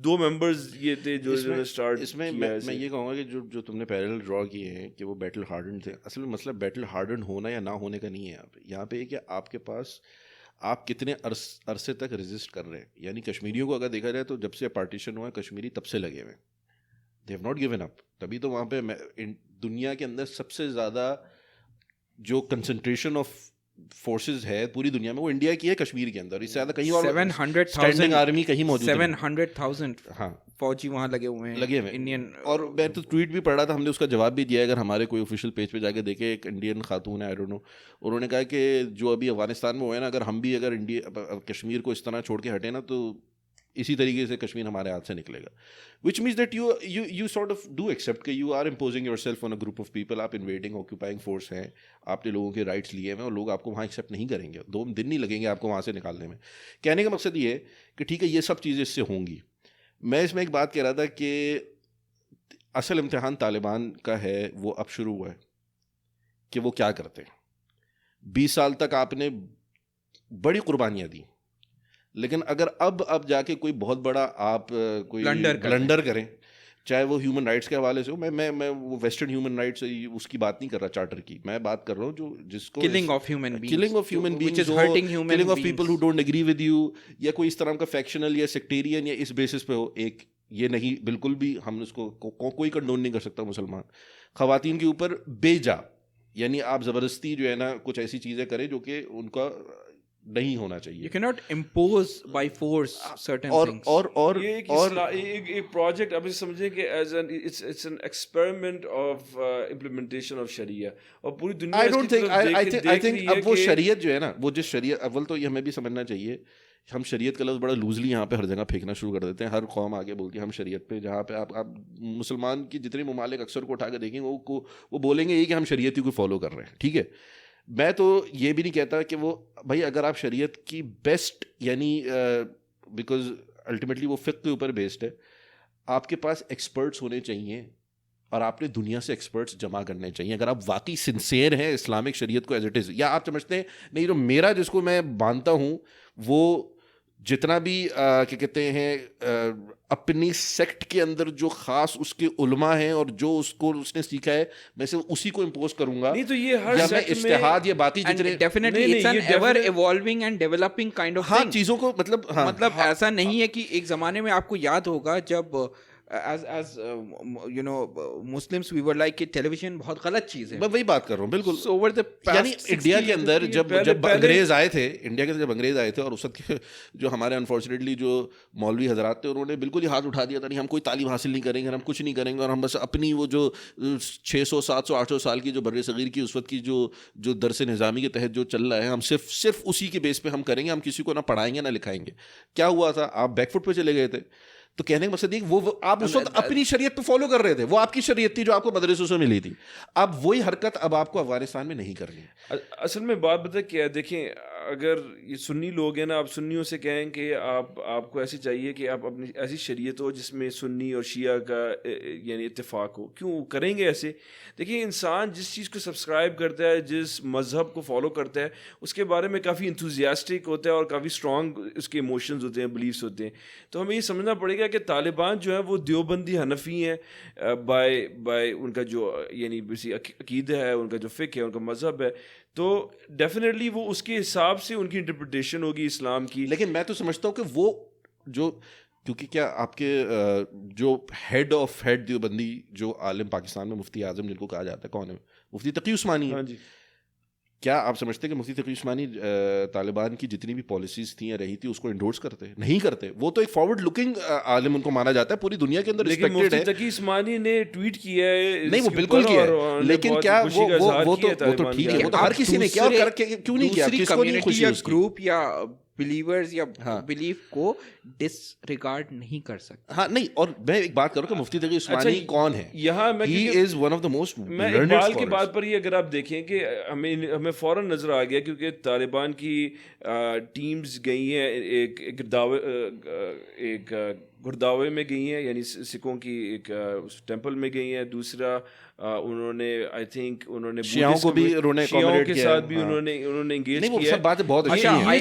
2 ممبرز یہ تھے جو اسٹارٹ. اس میں میں یہ کہوں گا کہ جو تم نے پیرل ڈرا کیے ہیں کہ وہ بیٹل ہارڈنڈ تھے, اصل میں مسئلہ بیٹل ہارڈنڈ ہونا یا نہ ہونے کا نہیں ہے. یہاں پہ کہ آپ کے پاس آپ کتنے عرصے تک ریزسٹ کر رہے ہیں. یعنی کشمیریوں کو اگر دیکھا جائے تو جب سے پارٹیشن ہوا ہے کشمیری تب سے لگے ہوئے ہیں, they have not given up. تبھی تو وہاں پہ دنیا کے اندر سب سے زیادہ جو کنسنٹریشن آف فورسز ہے پوری دنیا میں وہ انڈیا کی ہے, کشمیر کے اندر. اس سے زیادہ کہیں اور 700,000 آرمی کہیں موجود ہے, 700,000 ہاں فوجی وہاں لگے ہوئے ہیں انڈین. اور میں تو ٹویٹ بھی پڑھ رہا تھا, ہم نے اس کا جواب بھی دیا ہے, اگر ہمارے کوئی آفیشیل پیج پہ جا کے دیکھے, ایک انڈین خاتون ہے, آئی ڈونٹ نو, انہوں نے کہا کہ جو ابھی افغانستان میں ہوئے نا, اگر انڈیا کشمیر کو اس طرح چھوڑ کے ہٹے نا تو اسی طریقے سے کشمیر ہمارے ہاتھ سے نکلے گا. Which means that you sort of do accept کہ you are imposing yourself on a group of people. آپ انویڈنگ آکوپائنگ فورس ہیں, آپ نے لوگوں کے رائٹس لیے ہیں اور لوگ آپ کو وہاں ایکسیپٹ نہیں کریں گے, 2 دن نہیں لگیں گے آپ کو وہاں سے نکالنے میں. کہنے کا مقصد یہ ہے کہ ٹھیک ہے یہ سب چیزیں اس سے ہوں گی. میں اس میں ایک بات کہہ رہا تھا کہ اصل امتحان طالبان کا ہے, وہ اب شروع ہوا ہے کہ وہ کیا کرتے ہیں. 20 سال تک آپ نے بڑی قربانیاں دی, لیکن اگر اب جا کے کوئی بہت بڑا آپ کوئی بلنڈر کریں, چاہے وہ ہیومن رائٹس کے حوالے سے ہو, میں وہ ویسٹرن ہیومن رائٹس اس کی بات نہیں کر رہا چارٹر کی, میں بات کر رہا ہوں جس کو killing of human beings, killing of people who don't agree with you, یا کوئی اس طرح کا فیکشنل یا سیکٹیرین یا اس بیسس پہ ہو. ایک یہ نہیں, بالکل بھی ہم اس کو کوئی کنڈون نہیں کر سکتا مسلمان. خواتین کے اوپر بے جا, یعنی آپ زبردستی جو ہے نا کچھ ایسی چیزیں کریں جو کہ ان کا نہیں ہونا چاہیے. You cannot impose by force certain things. اور ایک پروجیکٹ آپ سمجھیں کہ it's an experiment of implementation of شریعہ, اور پوری دنیا I don't think I think اب وہ شریعت جو ہے نا, وہ جس شریعت, اول تو یہ ہمیں بھی سمجھنا چاہیے, ہم شریعت کا لفظ بڑا لوزلی یہاں پہ ہر جگہ پھینکنا شروع کر دیتے ہیں. ہر قوم آگے بولتی ہے ہم شریعت پہ, جہاں پہ آپ مسلمان کی جتنے ممالک اکثر کو اٹھا کے دیکھیں وہ بولیں گے یہ کہ ہم شریعت ہی کو فالو کر رہے ہیں. ٹھیک ہے, میں تو یہ بھی نہیں کہتا کہ وہ بھائی اگر آپ شریعت کی بیسٹ, یعنی بیکاز الٹیمیٹلی وہ فقہ کے اوپر بیسڈ ہے, آپ کے پاس ایکسپرٹس ہونے چاہیے اور آپ نے دنیا سے ایکسپرٹس جمع کرنے چاہیے. اگر آپ واقعی سنسیئر ہیں اسلامک شریعت کو ایز اٹ از, یا آپ سمجھتے ہیں نہیں جو میرا جس کو میں مانتا ہوں وہ جتنا بھی کیا کہتے ہیں اپنی سیکٹ کے اندر جو خاص اس کے علماء ہیں اور جو اس نے سیکھا ہے میں سے اسی کو امپوز کروں گا. نہیں تو یہ ہر یا میں اجتہاد یا باقی جتنے definitely it's an ever evolving and developing kind of thing. چیزوں کو مطلب ایسا نہیں ہے کہ ایک زمانے میں آپ کو یاد ہوگا جب as you know Muslims we were like کہ ٹیلیویژن بہت غلط چیز ہے. میں وہی بات کر رہا ہوں بالکل. over the یعنی انڈیا کے اندر جب انگریز آئے تھے, انڈیا کے اندر جب انگریز آئے تھے, اور اس وقت جو ہمارے انفارچونیٹلی جو مولوی حضرات تھے انہوں نے بالکل ہی ہاتھ اٹھا دیا تھا, نہیں ہم کوئی تعلیم حاصل نہیں کریں گے, ہم کچھ نہیں کریں گے, اور ہم بس اپنی وہ جو 600 700 800 سال کی جو بر صغیر کی اس وقت کی جو درس نظامی کے تحت جو چل رہا ہے, ہم صرف اسی کے بیس پہ ہم کریں گے, ہم کسی کو نہ پڑھائیں گے نہ لکھائیں گے. کیا ہوا تھا, آپ بیک فٹ پہ چلے گئے تھے. تو کہنے کا مقصد یہ کہ وہ آپ اس وقت اپنی شریعت پہ فالو کر رہے تھے, وہ آپ کی شریعت تھی جو آپ کو مدرسوں سے ملی تھی. اب وہی حرکت اب آپ کو افغانستان میں نہیں کرنی ہے. اصل میں بات بتا کیا ہے, دیکھیں اگر یہ سنی لوگ ہیں نا, آپ سنیوں سے کہیں کہ آپ کو ایسی چاہیے کہ آپ اپنی ایسی شریعت ہو جس میں سنی اور شیعہ کا یعنی اتفاق ہو, کیوں کریں گے ایسے؟ دیکھیں انسان جس چیز کو سبسکرائب کرتا ہے, جس مذہب کو فالو کرتا ہے, اس کے بارے میں کافی انتھوزیاسٹک ہوتا ہے اور کافی اسٹرانگ اس کے ایموشنز ہوتے ہیں, بلیفس ہوتے ہیں. تو ہمیں یہ سمجھنا پڑے گا کہ طالبان جو ہے وہ دیوبندی حنفی ہیں بائی ان کا جو یعنی عقیدہ ہے, ان کا جو فقہ ہے, ان کا مذہب ہے, تو ڈیفینیٹلی وہ اس کے حساب سے ان کی انٹرپریٹیشن ہوگی اسلام کی. لیکن میں تو سمجھتا ہوں کہ وہ جو, کیونکہ کیا آپ کے جو ہیڈ آف ہیڈ دیوبندی جو عالم پاکستان میں مفتی اعظم جن کو کہا جاتا ہے, کون ہے؟ مفتی تقی عثمانی. ہاں جی. کیا آپ سمجھتے ہیں کہ مفتی تقی عثمانی طالبان کی جتنی بھی پالیسیز تھیں یا رہی تھی اس کو انڈورس کرتے؟ نہیں کرتے. وہ تو ایک فارورڈ لوکنگ عالم ان کو مانا جاتا ہے, پوری دنیا کے اندر لیکن ریسپیکٹڈ ہے. مفتی تقی عثمانی نے ٹویٹ کیا ہے, نہیں وہ بالکل کیا ہے, لیکن کیا وہ تو ٹھیک ہے, وہ تو ہر کسی نے کیا, اور کر کے کیوں نہیں کیا, کس کو نہیں خوشی اس کی؟ گروپ یا بلیورز یا بلیف کو ڈس ریگارڈ نہیں کر سکتے. ہاں نہیں, اور میں ایک بات کروں کہ مفتی تقی عثمانی کون ہے. یہاں he is one of the most, میں اقبال کی بات پر ہی اگر آپ دیکھیں کہ ہمیں فوراً نظر آ گیا, کیونکہ طالبان کی ٹیمز گئی ہیں ایک گرداوے میں گئی ہیں, یعنی سکھوں کی ایک ٹیمپل میں گئی ہیں. دوسرا انہوں نے آئی تھنک انہوں نے شیعوں کو بھی شیعوں کے ساتھ بھی انہوں نے انگیج کیا. سب باتیں بہت اچھی ہیں,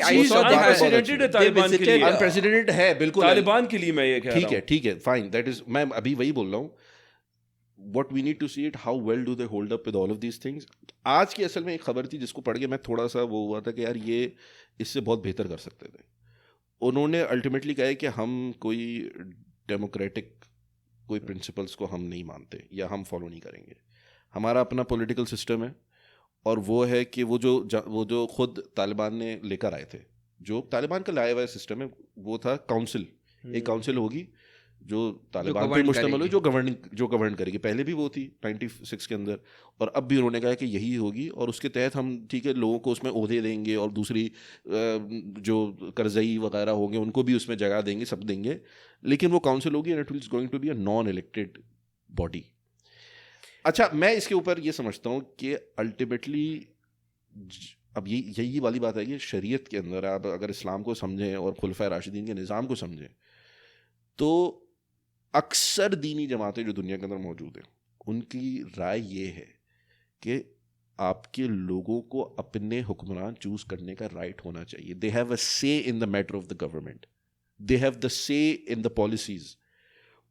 انپریسیڈنٹڈ ہے بالکل طالبان کے لیے. میں یہ کہہ رہا ہوں ٹھیک ہے فائن, دیٹ از, میں ابھی وہی بول رہا ہوں. what we need to see it, how well do they hold up with all of these things. آج کی اصل میں ایک خبر تھی جس کو پڑھ کے میں تھوڑا سا وہ ہوا تھا کہ یار یہ اس سے بہت بہتر کر سکتے تھے. انہوں نے الٹیمیٹلی کہا ہے کہ ہم کوئی ڈیموکریٹک کوئی پرنسپلس کو ہم نہیں مانتے یا ہم فالو نہیں کریں گے. ہمارا اپنا پولیٹیکل سسٹم ہے, اور وہ ہے کہ وہ جو خود طالبان نے لے کر آئے تھے, جو طالبان کا لایا ہوا سسٹم ہے وہ تھا کاؤنسل. ایک کاؤنسل ہوگی جو طالبان پہ مشتمل ہوگی, جو گورن کرے گی. پہلے بھی وہ تھی 96 کے اندر, اور اب بھی انہوں نے کہا کہ یہی ہوگی, اور اس کے تحت ہم ٹھیک ہے لوگوں کو اس میں عہدے دیں گے, اور دوسری جو کرزئی وغیرہ ہوں گے ان کو بھی اس میں جگہ دیں گے, سب دیں گے. لیکن وہ کاؤنسل ہوگی, and it is going to be a non elected body. اچھا, میں اس کے اوپر یہ سمجھتا ہوں کہ الٹیمیٹلی اب یہی والی بات ہے کہ شریعت کے اندر آپ اگر اسلام کو سمجھیں اور خلفائے راشدین کے نظام کو سمجھیں, تو اکثر دینی جماعتیں جو دنیا کے اندر موجود ہیں ان کی رائے یہ ہے کہ آپ کے لوگوں کو اپنے حکمران چوز کرنے کا رائٹ ہونا چاہیے. دے have a say in the matter of the government, they have the say in the policies.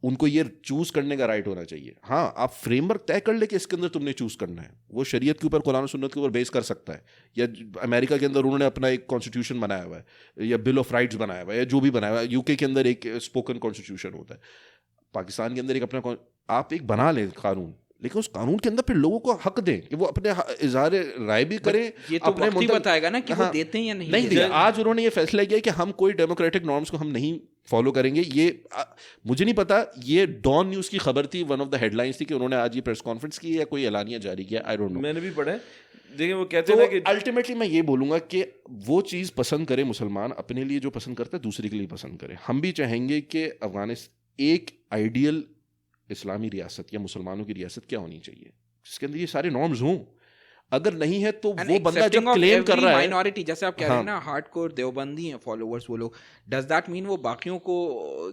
ان کو یہ چوز کرنے کا رائٹ ہونا چاہیے. ہاں آپ فریم ورک طے کر لے کہ اس کے اندر تم نے چوز کرنا ہے, وہ شریعت کے اوپر, قرآن و سنت کے اوپر بیس کر سکتا ہے, یا امریکہ کے اندر انہوں نے اپنا ایک کانسٹیٹیوشن بنایا ہوا ہے, یا بل آف رائٹس بنایا ہوا ہے, یا جو بھی بنایا ہوا ہے. یو کے اندر ایک اسپوکن کانسٹیٹیوشن ہوتا ہے, پاکستان کے اندر ایک اپنا, آپ ایک بنا لیں قانون, لیکن اس قانون کے اندر پھر لوگوں کو حق دیں کہ وہ اپنے اظہار رائے بھی کریں. یہ تو وقت ہی بتائے گا نا کہ وہ دیتے ہیں یا نہیں دیا. آج انہوں نے یہ فیصلہ کیا کہ ہم کوئی ڈیموکریٹک نارمس کو ہم نہیں فالو کریں گے. یہ مجھے نہیں پتا, یہ ڈان نیوز کی خبر تھی, one of the headlines تھی کہ انہوں نے آج یہ پریس کانفرنس کی یا کوئی اعلانیہ جاری کیا, آئی ڈونٹ نو. میں نے بھی پڑھا ہے. دیکھیں وہ کہتے ہیں کہ الٹیمیٹلی میں یہ بولوں گا کہ وہ چیز پسند کرے مسلمان, اپنے لیے جو پسند کرتا ہے دوسرے کے لیے پسند کرے. ہم بھی چاہیں گے کہ افغانستان ایک آئیڈیل اسلامی ریاست یا مسلمانوں کی ریاست کیا ہونی چاہیے جس کے اندر یہ سارے نارمز ہوں. اگر نہیں ہے تو وہ بندہ جب کلیم کر رہا ہے مائنورٹی, جیسے آپ کہہ رہے ہیں نا ہارڈ کور دیوبندی ہیں فالوورز وہ لوگ, ڈز دیٹ مین وہ باقیوں کو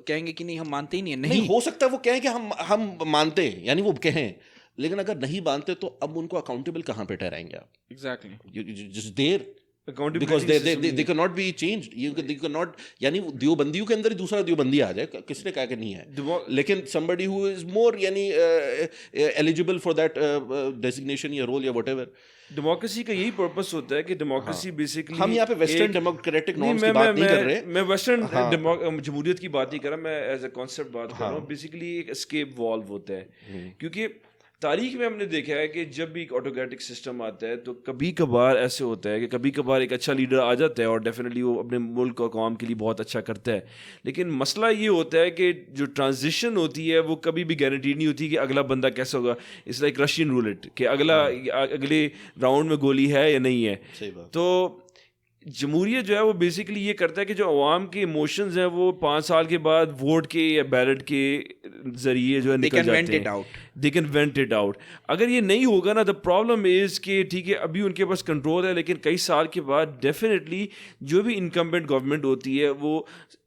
کہیں گے کہ نہیں ہم مانتے ہی نہیں؟ نہیں ہو سکتا ہے وہ کہیں کہ ہم مانتے ہیں, یعنی وہ کہیں, لیکن اگر نہیں مانتے تو اب ان کو اکاؤنٹیبل کہاں پہ ٹھہرائیں گے آپ؟ Exactly just there because they cannot be changed. They cannot, یعنی دیوبندیوں کے اندر دوسرا دیوبندی آ جائے, کس نے کہا کہ نہیں ہے, لیکن somebody who is more یعنی eligible for that designation یا role یا whatever. ڈیموکریسی کا یہی پرپس ہوتا ہے کہ ڈیموکریسی بیسکلی, ہم یہاں پہ ویسٹرن ڈیموکریٹک نارمز کی بات نہیں کر رہے, میں ویسٹرن جمہوریت کی بات نہیں کر رہا, میں ایز اے کانسیپٹ بات کر رہا ہوں. بیسکلی ایک اسکیپ والو ہوتا ہے, کیونکہ تاریخ میں ہم نے دیکھا ہے کہ جب بھی ایک آٹوکریٹک سسٹم آتا ہے تو کبھی کبھار ایسے ہوتا ہے کہ کبھی کبھار ایک اچھا لیڈر آ جاتا ہے اور ڈیفینیٹلی وہ اپنے ملک اور قوم کے لیے بہت اچھا کرتا ہے, لیکن مسئلہ یہ ہوتا ہے کہ جو ٹرانزیشن ہوتی ہے وہ کبھی بھی گارنٹی نہیں ہوتی کہ اگلا بندہ کیسا ہوگا. اس لائک رشین رولٹ کہ اگلے راؤنڈ میں گولی ہے یا نہیں ہے. تو جمہوریت جو ہے وہ بیسیکلی یہ کرتا ہے کہ جو عوام کے ایموشنز ہیں وہ 5 سال کے بعد ووٹ کے یا بیلٹ کے ذریعے جو ہے نکل جاتے ہیں, they can went it out. اگر یہ نہیں ہوگا نا, دا پرابلم از کہ ٹھیک ہے ابھی ان کے پاس کنٹرول ہے, لیکن کئی سال کے بعد ڈیفینیٹلی جو بھی انکمبنٹ گورنمنٹ ہوتی ہے وہ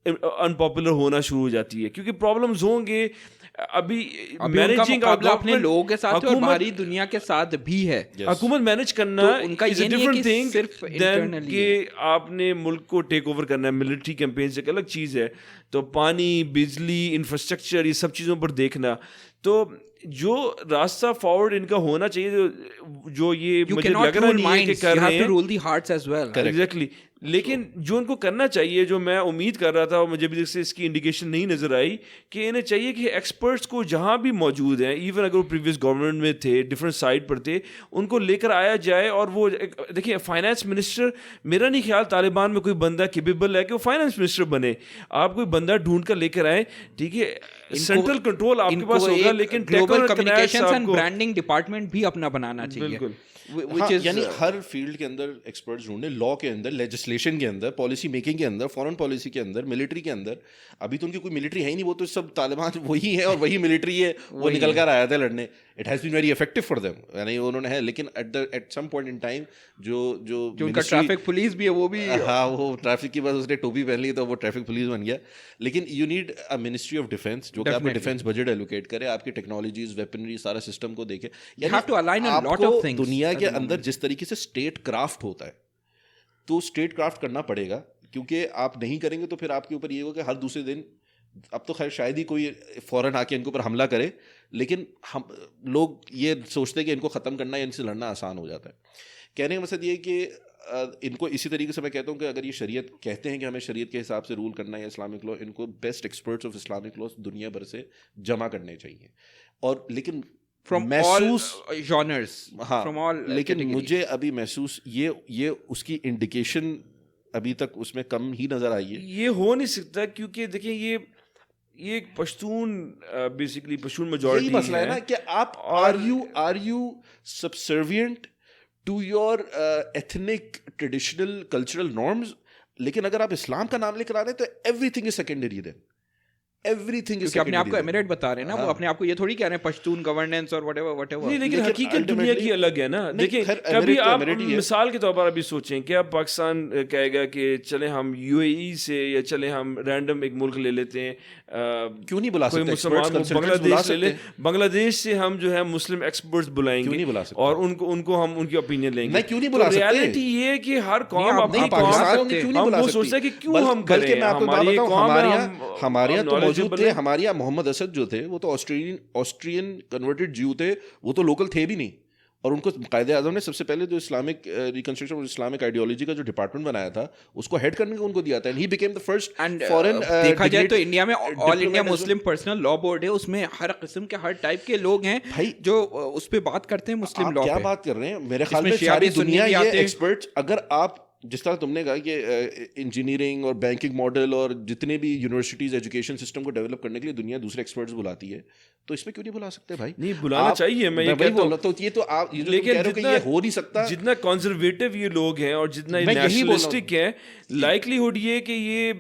انپاپولر ہونا شروع ہو جاتی ہے, کیونکہ پرابلمز ہوں گے. ابھی مینیجنگ اپنے لوگوں کے ساتھ اور باہری دنیا کے ساتھ بھی ہے. حکومت مینیج کرنا از اے ڈفرنٹ تھنگ دین کہ آپ نے ملک کو ٹیک اوور کرنا ہے. ملٹری کیمپینز ایک الگ چیز ہے. تو پانی, بجلی, انفراسٹرکچر, یہ سب چیزوں پر دیکھنا. تو جو راستہ فارورڈ ان کا ہونا چاہیے, جو یہ مجھے لگ رہا نہیں ہے کہ کر رہے ہیں ایگزیکٹلی, لیکن جو ان کو کرنا چاہیے, جو میں امید کر رہا تھا اور مجھے بھی اس کی انڈیکیشن نہیں نظر آئی, کہ انہیں چاہیے کہ ایکسپرٹس کو جہاں بھی موجود ہیں, ایون اگر وہ پریویس گورنمنٹ میں تھے, ڈفرینٹ سائڈ پر تھے, ان کو لے کر آیا جائے. اور وہ دیکھیں فائنانس منسٹر, میرا نہیں خیال طالبان میں کوئی بندہ کیپیبل ہے کہ وہ فائنانس منسٹر بنے. آپ کوئی بندہ ڈھونڈ کر لے کر آئیں, ٹھیک ہے, سینٹرل کنٹرول آپ کے پاس ہوگا, لیکن global communications and branding department بھی اپنا بنانا چاہیے. یعنی ہر فیلڈ کے اندر ایکسپرٹس ڈھونڈے, لا کے اندر, لیجسلیشن کے اندر, پالیسی میکنگ کے اندر, فارن پالیسی کے اندر, ملٹری کے اندر. ابھی تو ان کی کوئی ملٹری ہے ہی نہیں, وہ تو سب طالبان وہی ہے اور وہی ملٹری ہے, وہ نکل کر آیا تھا لڑنے. It has been very effective for them, یعنی انہوں نے ہے, لیکن at some point in time جو ان کا ٹریفک پولیس بھی ہے وہ بھی, ہاں وہ ٹریفک کی بس اس نے ٹوپی پہن لی تو وہ ٹریفک پولیس بن گیا. لیکن you need a ministry of defence جو کہ آپ کو ڈیفینس بجٹ ایلوکیٹ کرے, آپ کی ٹیکنالوجیز, ویپنری, سارا سسٹم کو دیکھے. آپ کو دنیا کے اندر جس طریقے سے اسٹیٹ کرافٹ ہوتا ہے تو اسٹیٹ کرافٹ کرنا پڑے گا, کیونکہ آپ نہیں کریں گے تو پھر آپ کے اوپر یہ ہوگا کہ ہر دوسرے دن, اب تو خیر شاید ہی کوئی فوراً آ کے ان کے اوپر حملہ کرے, لیکن ہم لوگ یہ سوچتے ہیں کہ ان کو ختم کرنا یا ان سے لڑنا آسان ہو جاتا ہے. کہنے کا مقصد یہ کہ ان کو اسی طریقے سے میں کہتا ہوں کہ اگر یہ شریعت کہتے ہیں کہ ہمیں شریعت کے حساب سے رول کرنا ہے یا اسلامک لا, ان کو best experts of Islamic law دنیا بھر سے جمع کرنے چاہیے. اور لیکن محسوس جانرز, ہاں, لیکن مجھے ابھی محسوس یہ اس کی انڈیکیشن ابھی تک اس میں کم ہی نظر آئی ہے. یہ ہو نہیں سکتا, کیونکہ دیکھیں یہ ایک پشتون بیسیکلی پشتون میجورٹی یہی مسئلہ ہے نا کہ آپ are you subservient to your ethnic traditional cultural norms. لیکن اگر آپ اسلام کا نام لے کر آ رہے ہیں تو everything is secondary. Then everything is, اپنے آپ کو ایمریٹ بتا رہے ہیں نا, وہ اپنے آپ کو یہ تھوڑی کہہ رہے ہیں پشتون گورننس اور وٹ ایور. لیکن حقیقت دنیا کی الگ ہے نا. دیکھیں کبھی آپ مثال کے طور پر ابھی سوچیں کہ اب پاکستان کہے گا کہ چلیں ہم یو اے ای سے یا چلیں ہم رینڈم ایک ملک لے لیتے ہیں, کیوں نہیں بلا سکتے مسلمان, بنگلہ دیش لے لیں, بنگلہ دیش سے ہم جو ہے مسلم ایکسپرٹس بلائیں گے اور ان کو ہم ان کی اوپینین لیں گے. کیوں نہیں بلا سکتے؟ ریالٹی یہ ہے کہ ہر قوم اپنی قوم, ہم وہ سوچتے ہیں کہ کیوں ہم کریں, ہماری قوم ہمارے یہاں تو موجود تھے. ہمارے یہاں محمد اسد جو تھے وہ تو آسٹرین کنورٹڈ جیو تھے, وہ تو لوکل تھے بھی نہیں. اور ان کو قائد اعظم نے سب سے پہلے جو اسلامک ریکنسٹرکشن اور اسلامک آئیڈیالوجی کا جو ڈپارٹمنٹ بنایا تھا اس کو ہیڈ کرنے کو ان کو دیا تھا. And he became the first foreign. دیکھا جائے تو انڈیا میں All India Muslim Personal Law Board ہے, اس میں ہر قسم کے ہر ٹائپ کے لوگ ہیں جو اس پہ بات کرتے ہیں مسلم لا پہ. کیا بات کر رہے ہیں, میرے خیال میں ساری دنیا یہ ایکسپرٹس, اگر آپ جس طرح تم نے کہا کہ انجینئرنگ اور بینکنگ ماڈل اور جتنے بھی یونیورسٹیز ایجوکیشن سسٹم کو ڈیولپ کرنے کے لیے دنیا دوسرے ایکسپرٹس بلاتی ہے, تو اس میں کیوں نہیں بلا سکتے بھائی؟ نہیں بلانا چاہیے, میں یہ کہتا ہوں. تو یہ تو آپ لیکن یہ ہو نہیں سکتا. جتنا کنزرویٹو یہ لوگ ہیں اور جتنا نیشنلسٹک ہیں, لائکلیہڈ یہ کہ یہ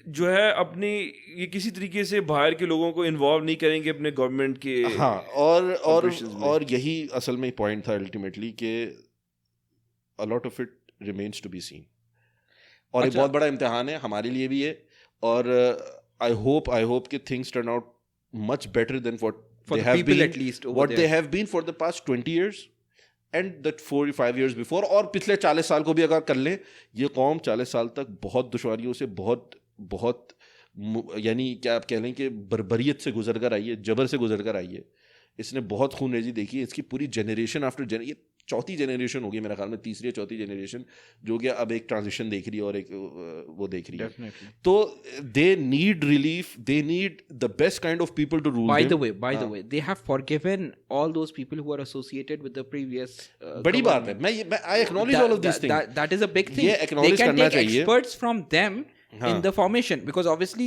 جو ہے اپنی یہ کسی طریقے سے باہر کے لوگوں کو انوالو نہیں کریں گے اپنے گورنمنٹ کے. ہاں, اور یہی اصل میں پوائنٹ تھا الٹیمیٹلی کہ a lot of it remains to be seen. اور یہ بہت بڑا امتحان ہے ہمارے لیے بھی ہے, اور I hope کہ things turn out much better than what they have been for the past 20 years and that 4 or 5 years before. اور پچھلے 40 سال کو بھی اگر کر لیں, یہ قوم 40 سال تک بہت دشواریوں سے بہت یعنی کیا آپ کہہ لیں کہ بربریت سے گزر کر آئی ہے, جبر سے گزر کر آئی ہے. اس نے بہت خون ریزی دیکھی ہے. اس کی پوری جنریشن آفٹر یہ چوتھی جنریشن ہوگی میرے خیال میں, تیسری یا چوتھی جنریشن جو کہ اب ایک ٹرانزیشن دیکھ رہی ہے اور ایک وہ دیکھ رہی ہے. تو they need relief, they need the best kind of people to rule them. By the way, they have forgiven all those people who are associated with the previous. بڑی بات ہے, میں I acknowledge all of these things. That is a big thing. یہ acknowledge کرنا چاہیے. They can take experts from them in the formation, because obviously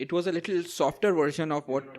It was a little softer version of what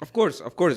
Of course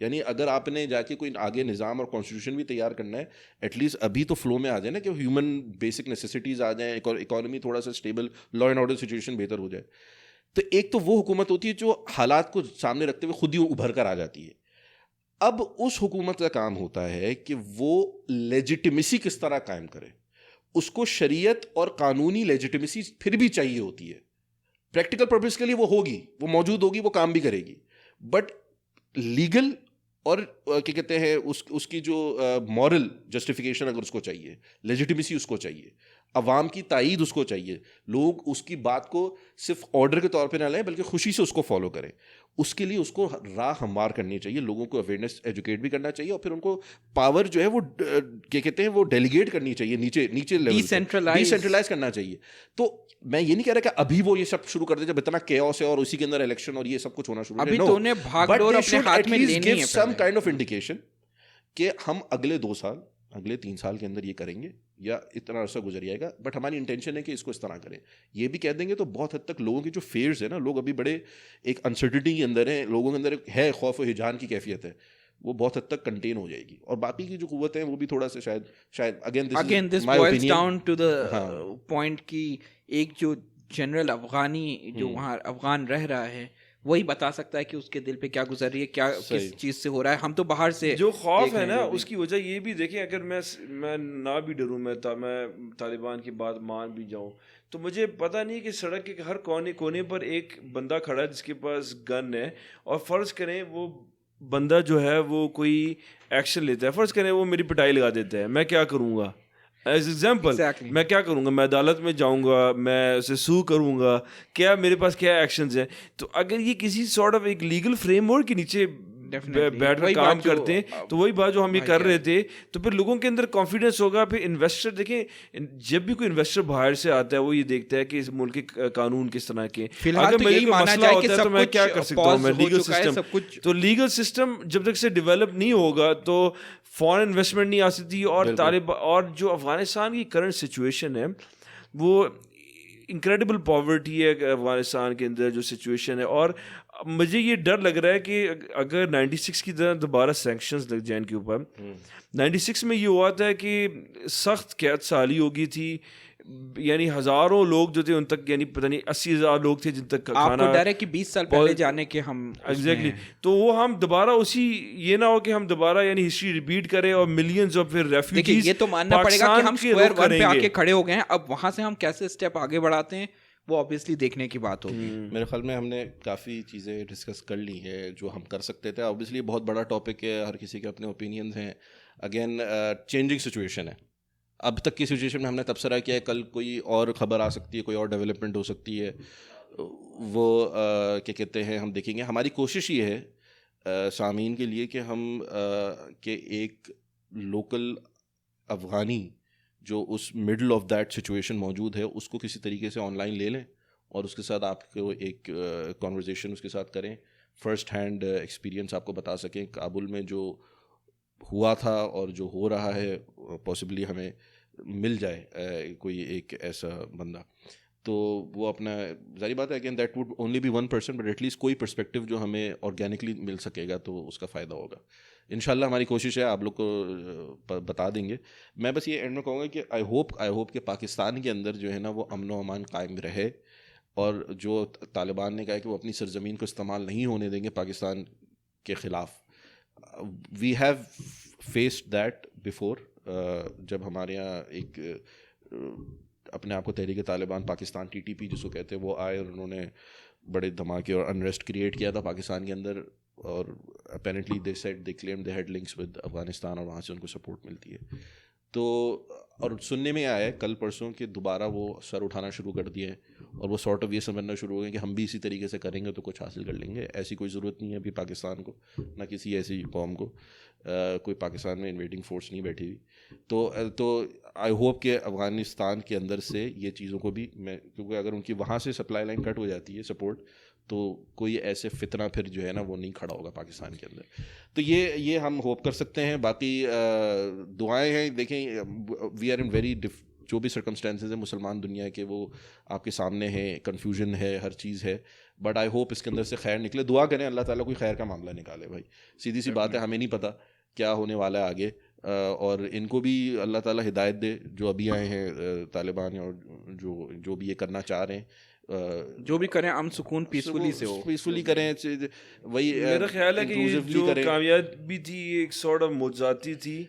یعنی اگر آپ نے جا کے کوئی آگے نظام اور کانسٹیٹیوشن بھی تیار کرنا ہے ایٹ لیسٹ ابھی تو فلو میں آ جائے نا کہ ہیومن بیسک نیسیسٹیز آ جائیں, اکانومی تھوڑا سا stable, law and order situation بہتر ہو جائے. تو ایک تو وہ حکومت ہوتی ہے جو حالات کو سامنے رکھتے ہوئے خود ہی ابھر کر آ جاتی ہے. اب اس حکومت کا کام ہوتا ہے کہ وہ لیجیٹمیسی کس طرح قائم کرے. اس کو شریعت اور قانونی لیجیٹمیسی پھر بھی چاہیے ہوتی ہے. پریکٹیکل پرپز کے لیے وہ ہوگی, وہ موجود ہوگی, وہ کام بھی کرے گی, بٹ لیگل اور کیا کہتے ہیں اس کی جو مورل جسٹیفیکیشن اگر اس کو چاہیے, لیجیٹمیسی اس کو چاہیے, عوام کی تائید اس کو چاہیے, لوگ اس کی بات کو صرف آرڈر کے طور پہ نہ لیں بلکہ خوشی سے اس کو فالو کریں. اس کے لیے اس کو راہ ہموار کرنی چاہیے, لوگوں کو اویئرنیس ایجوکیٹ بھی کرنا چاہیے, اور پھر ان کو پاور جو ہے وہ کیا کہتے ہیں وہ ڈیلیگیٹ کرنی چاہیے, نیچے لیول ڈیسینٹرلائز کرنا چاہیے. تو میں یہ نہیں کہہ رہا کہ ابھی وہ یہ سب شروع کر دے جب اتنا کیوس ہے اور اسی کے اندر الیکشن اور یہ سب کچھ ہونا شروع ابھی تو انہیں بھاگ دوڑ اپنے ہاتھ میں لینی ہے, سم کائنڈ آف انڈیکیشن کہ ہم اگلے 2 سال اگلے 3 سال کے اندر یہ کریں گے یا اتنا عرصہ گزر جائے گا, بٹ ہماری انٹینشن ہے کہ اس کو اس طرح کریں. یہ بھی کہہ دیں گے تو بہت حد تک لوگوں کے جو فیئرز ہیں نا, لوگ ابھی بڑے ایک انسرٹنٹی کے اندر ہیں, لوگوں کے اندر ہے خوف و ہجان کی کیفیت ہے, وہ بہت حد تک کنٹین ہو جائے گی. اور باقی کی جو قوتیں ہیں وہ بھی تھوڑا سا شاید again this boils down to the point کی ایک جو جنرل افغانی جو وہاں افغان رہ رہا ہے وہی بتا سکتا ہے کہ اس کے دل پہ کیا گزر رہی ہے, کیا کس چیز سے ہو رہا ہے. ہم تو باہر سے جو خوف ہے نا اس کی وجہ یہ بھی دیکھیں, اگر میں نہ بھی ڈروں, میں طالبان کی بات مان بھی جاؤں, تو مجھے پتہ نہیں کہ سڑک کے ہر کونے پر ایک بندہ کھڑا ہے جس کے پاس گن ہے, اور فرض کریں وہ بندہ جو ہے وہ کوئی ایکشن لیتا ہے, فرض کریں وہ میری پٹائی لگا دیتا ہے, میں کیا کروں گا؟ ایز ایگزامپل میں کیا کروں گا؟ میں عدالت میں جاؤں گا, میں اسے سو کروں گا, کیا میرے پاس کیا ایکشنز ہیں؟ تو اگر یہ کسی سارٹ آف ایک لیگل فریم ورک کے نیچے بیٹھ کر کام کرتے ہیں تو وہی بات جو ہم یہ کر رہے تھے, تو پھر لوگوں کے اندر کانفیڈنس ہوگا. پھر انویسٹر دیکھیں, جب بھی کوئی انویسٹر باہر سے آتا ہے وہ یہ دیکھتا ہے کہ اس ملک کے قانون کس طرح کے, اگر میرے کوئی مسئلہ ہوتا ہے تو میں کیا کر سکتا ہوں, میں لیگل سسٹم, تو لیگل سسٹم جب تک سے ڈیولپ نہیں ہوگا تو فارن انویسٹمنٹ نہیں آ سکتی. اور جو افغانستان کی کرنٹ سچویشن ہے وہ انکریڈیبل پاورٹی ہے افغانستان کے اندر جو سچویشن ہے, اور مجھے یہ ڈر لگ رہا ہے کہ اگر 96 کی طرح دوبارہ سینکشنز لگ جائیں ان کے اوپر. 96 میں یہ ہوا تھا کہ سخت قید سالی ہو گئی تھی, یعنی ہزاروں لوگ جو تھے ان تک, یعنی پتہ نہیں 80,000 لوگ تھے جن تک کھانا, ڈر ہے کہ 20 سال پہلے جانے کے ہم ایگزیکٹلی, تو وہ ہم دوبارہ اسی, یہ نہ ہو کہ ہم دوبارہ یعنی ہسٹری ریپیٹ کریں اور ملینز آف پھر ریفیوجیز. یہ تو ماننا پڑے گا کہ ہم اسکوائر ون پہ آ کے کھڑے ہو گئے ہیں, اب وہاں سے ہم کیسے اسٹیپ آگے بڑھاتے ہیں وہ obviously دیکھنے کی بات ہوگی. میرے خیال میں ہم نے کافی چیزیں ڈسکس کر لی ہیں جو ہم کر سکتے تھے. obviously بہت بڑا ٹاپک ہے, ہر کسی کے اپنے اوپینینز ہیں. اگین چینجنگ سچویشن ہے, اب تک کی سچویشن میں ہم نے تبصرہ کیا ہے, کل کوئی اور خبر آ سکتی ہے, کوئی اور ڈیولپمنٹ ہو سکتی ہے, وہ کیا کہتے ہیں ہم دیکھیں گے. ہماری کوشش یہ ہے سامعین کے لیے کہ ہم کہ ایک لوکل افغانی جو اس مڈل آف دیٹ سچویشن موجود ہے اس کو کسی طریقے سے آن لائن لے لیں اور اس کے ساتھ آپ کو ایک کانورزیشن اس کے ساتھ کریں, فرسٹ ہینڈ ایکسپیرینس آپ کو بتا سکیں. کابل میں جو ہوا تھا اور جو ہو رہا ہے, پاسبلی ہمیں مل جائے کوئی ایک ایسا بندہ, تو وہ اپنا, ظاہری بات ہے again that would only be 1%, but at least کوئی پرسپیکٹیو جو ہمیں آرگینکلی مل سکے گا تو اس کا فائدہ ہوگا. انشاءاللہ ہماری کوشش ہے, آپ لوگ کو بتا دیں گے. میں بس یہ اینڈ میں کہوں گا کہ آئی ہوپ کہ پاکستان کے اندر جو ہے نا وہ امن و امان قائم رہے, اور جو طالبان نے کہا کہ وہ اپنی سرزمین کو استعمال نہیں ہونے دیں گے پاکستان کے خلاف. We have faced that before, جب ہمارے یہاں ایک اپنے آپ کو تحریک طالبان پاکستان TTP جس کو کہتے ہیں وہ آئے اور انہوں نے بڑے دھماکے اور انریسٹ کریٹ کیا تھا پاکستان کے اندر, اور apparently they said they claim they had links with Afghanistan, اور وہاں سے ان کو سپورٹ ملتی ہے. تو اور سننے میں آیا ہے کل پرسوں کہ دوبارہ وہ سر اٹھانا شروع کر دیے اور وہ سارٹ آف یہ سمجھنا شروع ہو گئے کہ ہم بھی اسی طریقے سے کریں گے تو کچھ حاصل کر لیں گے. ایسی کوئی ضرورت نہیں ہے ابھی پاکستان کو, نہ کسی ایسی قوم کو, کوئی پاکستان میں انویڈنگ فورس نہیں بیٹھی ہوئی. تو آئی ہوپ کہ افغانستان کے اندر سے یہ چیزوں کو بھی کیونکہ اگر ان کی وہاں سے سپلائی لائن کٹ ہو جاتی ہے سپورٹ, تو کوئی ایسے فتنہ پھر جو ہے نا وہ نہیں کھڑا ہوگا پاکستان کے اندر. تو یہ ہم ہوپ کر سکتے ہیں. باقی دعائیں ہیں, دیکھیں وی آر ان ویری جو بھی سرکمسٹانسز ہیں مسلمان دنیا کے وہ آپ کے سامنے ہیں, کنفیوژن ہے, ہر چیز ہے, بٹ آئی ہوپ اس کے اندر سے خیر نکلے. دعا کریں اللہ تعالیٰ کوئی خیر کا معاملہ نکالے بھائی, سیدھی سی بات ہے, ہمیں نہیں پتہ کیا ہونے والا ہے آگے, اور ان کو بھی اللہ تعالیٰ ہدایت دے جو ابھی آئے ہیں طالبان, اور جو بھی یہ کرنا چاہ رہے ہیں, جو بھی کریں امن سکون پیسفلی سے ہو, پیسفلی کریں. وہی میرا خیال ہے کہ یہ جو کامیابی تھی ایک سارٹ آف معجزاتی تھی,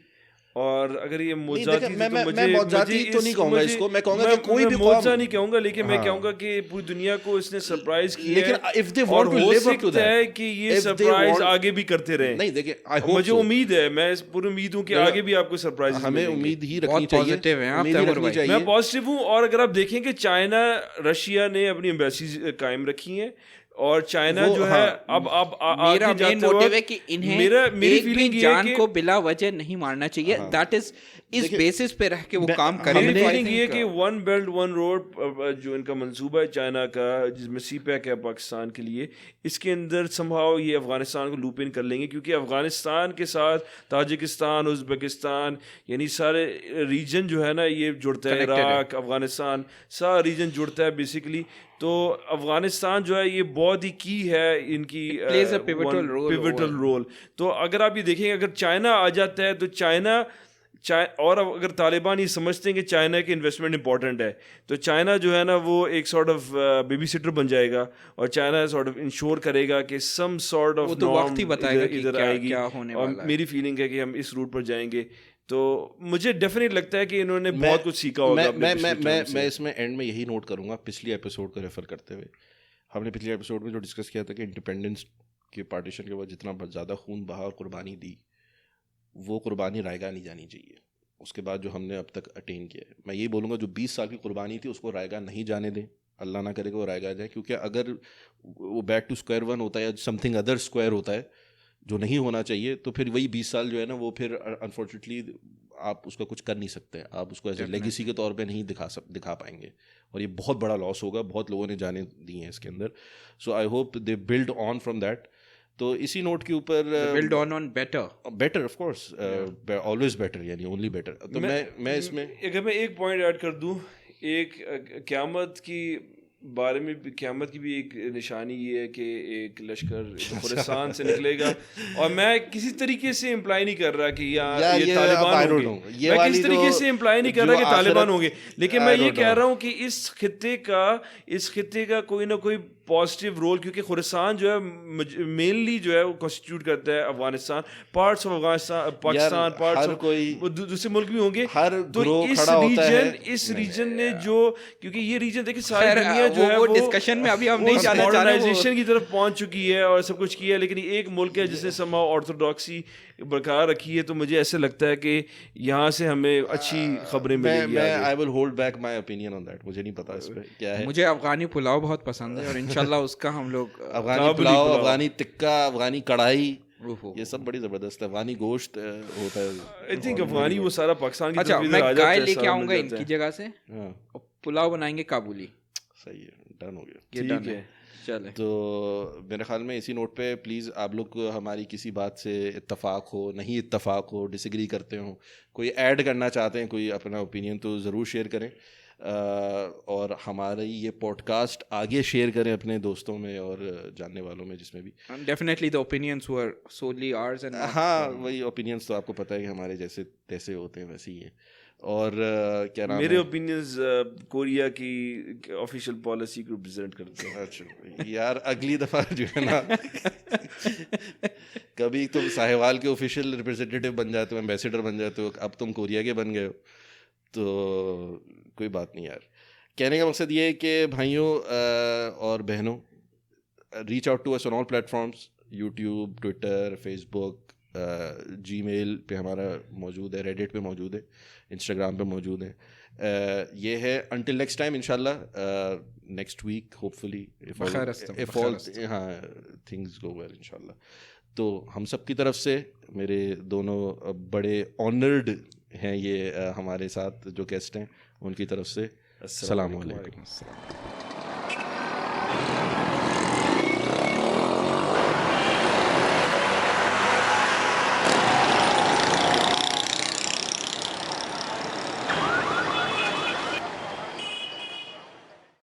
اور اگر یہ معجزاتی تھی تو معجزاتی تو نہیں کہوں گا اس کو, میں کہوں گا کہ کوئی بھی معجزہ نہیں کہوں گا, لیکن میں کہوں گا کہ پوری دنیا کو اس نے سرپرائز کیا, لیکن if they اور want to who live up to سکتا ہے that, کہ یہ سرپرائز آگے بھی کرتے رہیں. نہیں دیکھیں, مجھے امید ہے, میں پوری امید ہوں کہ آگے بھی آپ کو سرپرائز, ہمیں امید ہی رکھنی چاہیے. میں پازیٹیو ہوں. اور اگر آپ دیکھیں کہ چائنا رشیا نے اپنی ایمبیسیز قائم رکھی ہیں, اور چائنا جو ہے اب میرا مین موٹیو ہے کہ انہیں ایک بھی جان کو بلا وجہ نہیں مارنا چاہیے. دیٹ از اس بیسس پہ رہ کے وہ کام کریں. میری فیلنگ یہ کہ ون بیلٹ ون روڈ جو ان کا منصوبہ ہے چائنا کا, جس میں سی پیک ہے پاکستان کے لیے, اس کے اندر سمہاؤ یہ افغانستان کو لوپ ان کر لیں گے, کیونکہ افغانستان کے ساتھ تاجکستان, ازبکستان, یعنی سارے ریجن جو ہے نا یہ جڑتا ہے, عراق, افغانستان, سارا ریجن جڑتا ہے بیسیکلی. تو افغانستان جو ہے یہ بہت ہی کی ہے ان کی پیوٹل رول. تو اگر آپ یہ دیکھیں گے اگر چائنا آ جاتا ہے تو چائنا, اور اگر طالبان یہ سمجھتے ہیں کہ چائنا کی انویسٹمنٹ امپورٹنٹ ہے, تو چائنا جو ہے نا وہ ایک سارٹ آف بیبی سٹر بن جائے گا, اور چائنا سارٹ آف انشور کرے گا کہ سم سارٹ آف نارم ادھر آئے گی. اور میری فیلنگ ہے کہ ہم اس روٹ پر جائیں گے. تو مجھے ڈیفینیٹ لگتا ہے کہ انہوں نے بہت کچھ سیکھا ہوگا. میں اس میں اینڈ میں یہی نوٹ کروں گا, پچھلی ایپیسوڈ کو ریفر کرتے ہوئے, ہم نے پچھلی ایپیسوڈ میں جو ڈسکس کیا تھا کہ انڈیپینڈنس کے پارٹیشن کے بعد جتنا زیادہ خون بہا اور قربانی دی, وہ قربانی رائے گاہ نہیں جانی چاہیے. اس کے بعد جو ہم نے اب تک اٹین کیا ہے, میں یہی بولوں گا جو 20 سال کی قربانی تھی اس کو رائے گاہ نہیں جانے دیں, اللہ نہ کرے کہ وہ رائے گاہ جائے, کیونکہ اگر وہ بیک ٹو اسکوائر ون ہوتا ہے یا سم تھنگ ادر اسکوائر ہوتا ہے جو نہیں ہونا چاہیے, تو پھر وہی 20 سال جو ہے نا وہ پھر انفارچونیٹلی آپ اس کا کچھ کر نہیں سکتے, آپ اس کو ایز اے لیگیسی کے طور پہ نہیں دکھا پائیں گے, اور یہ بہت بڑا لاس ہوگا. بہت لوگوں نے جانے دی ہیں اس کے اندر. So I hope they build on from that. تو اسی نوٹ کے اوپر build on better of course, always better, یعنی اونلی بیٹر. تو میں اس میں اگر میں ایک پوائنٹ ایڈ کر دوں, ایک قیامت کی بارے میں, قیامت کی بھی ایک نشانی یہ ہے کہ ایک لشکر خراسان سے نکلے گا, اور میں کسی طریقے سے امپلائی نہیں کر رہا کہ یہ طالبان ہوں گے, میں کسی طریقے سے امپلائی نہیں کر رہا کہ طالبان ہوں گے, لیکن میں یہ کہہ رہا ہوں کہ اس خطے کا کوئی نہ کوئی پازیٹیو رول, کیونکہ خراسان جو ہے مینلی جو ہے وہ کانسٹیٹیوٹ کرتا ہے Afghanistan, parts of Afghanistan, Pakistan, parts of دوسرے ملک بھی ہوں گے. تو اس ریجن نے جو, کیونکہ یہ ریجن دیکھیں ساری دنیا جو ہے وہ ڈسکشن میں ابھی ہم نہیں جانا چاہ رہے, ماڈرنائزیشن کی طرف پہنچ چکی ہے اور سب کچھ کیا ہے, لیکن ایک ملک ہے جس نے سمہاؤ آرتھوڈاکسی برقرار رکھی ہے. تو مجھے ایسے لگتا ہے کہ یہاں سے ہمیں اچھی خبریں ملیں گی. I will hold back my opinion on that. مجھے نہیں پتا اس پہ کیا ہے. مجھے افغانی پلاؤ بہت پسند ہے, اور انشاءاللہ اس کا ہم لوگ افغانی پلاؤ, افغانی ٹکا, افغانی کڑھائی, یہ سب بڑی زبردست ہے. افغانی گوشت ہوتا ہے, آئی تھنک افغانی وہ سارا پاکستان کی. اچھا میں گائے لے کے آؤں گا ان کی جگہ سے, پلاؤ بنائیں گے کابلی. صحیح ہے, ڈن ہو گیا. ٹھیک ہے چلیں. تو میرے خیال میں اسی نوٹ پہ پلیز آپ لوگ ہماری کسی بات سے اتفاق ہو, نہیں اتفاق ہو, ڈس ایگری کرتے ہوں, کوئی ایڈ کرنا چاہتے ہیں کوئی اپنا اوپینین, تو ضرور شیئر کریں, اور ہماری یہ پوڈ کاسٹ آگے شیئر کریں اپنے دوستوں میں اور جاننے والوں میں, جس میں بھی definitely the opinions were solely ours, اینڈ ہاں وہی اوپینینس تو آپ کو پتہ ہے کہ ہمارے جیسے تیسے ہوتے ہیں ویسے ہی ہیں. اور کیا نام میرے اوپینینز کوریا کی آفیشیل پالیسی کو ریپرزینٹ کرتے ہیں. اچھا یار اگلی دفعہ جو ہے نا کبھی تم ساہیوال کے آفیشیل ریپرزینٹیو بن جاتے ہو, ایمبیسیڈر بن جاتے ہو, اب تم کوریا کے بن گئے ہو, تو کوئی بات نہیں یار. کہنے کا مقصد یہ ہے کہ بھائیوں اور بہنوں, reach out to us on all platforms, YouTube, Twitter, Facebook, Gmail پہ ہمارا موجود ہے, ریڈٹ پہ موجود ہے, انسٹاگرام پہ موجود ہے. یہ ہے انٹل نیکسٹ ٹائم انشاءاللہ, نیکسٹ ویک ہوپ فلی ہاں تھنگز گو ویل انشاءاللہ. تو ہم سب کی طرف سے, میرے دونوں بڑے آنرڈ ہیں یہ ہمارے ساتھ جو گیسٹ ہیں, ان کی طرف سے السلام علیکم.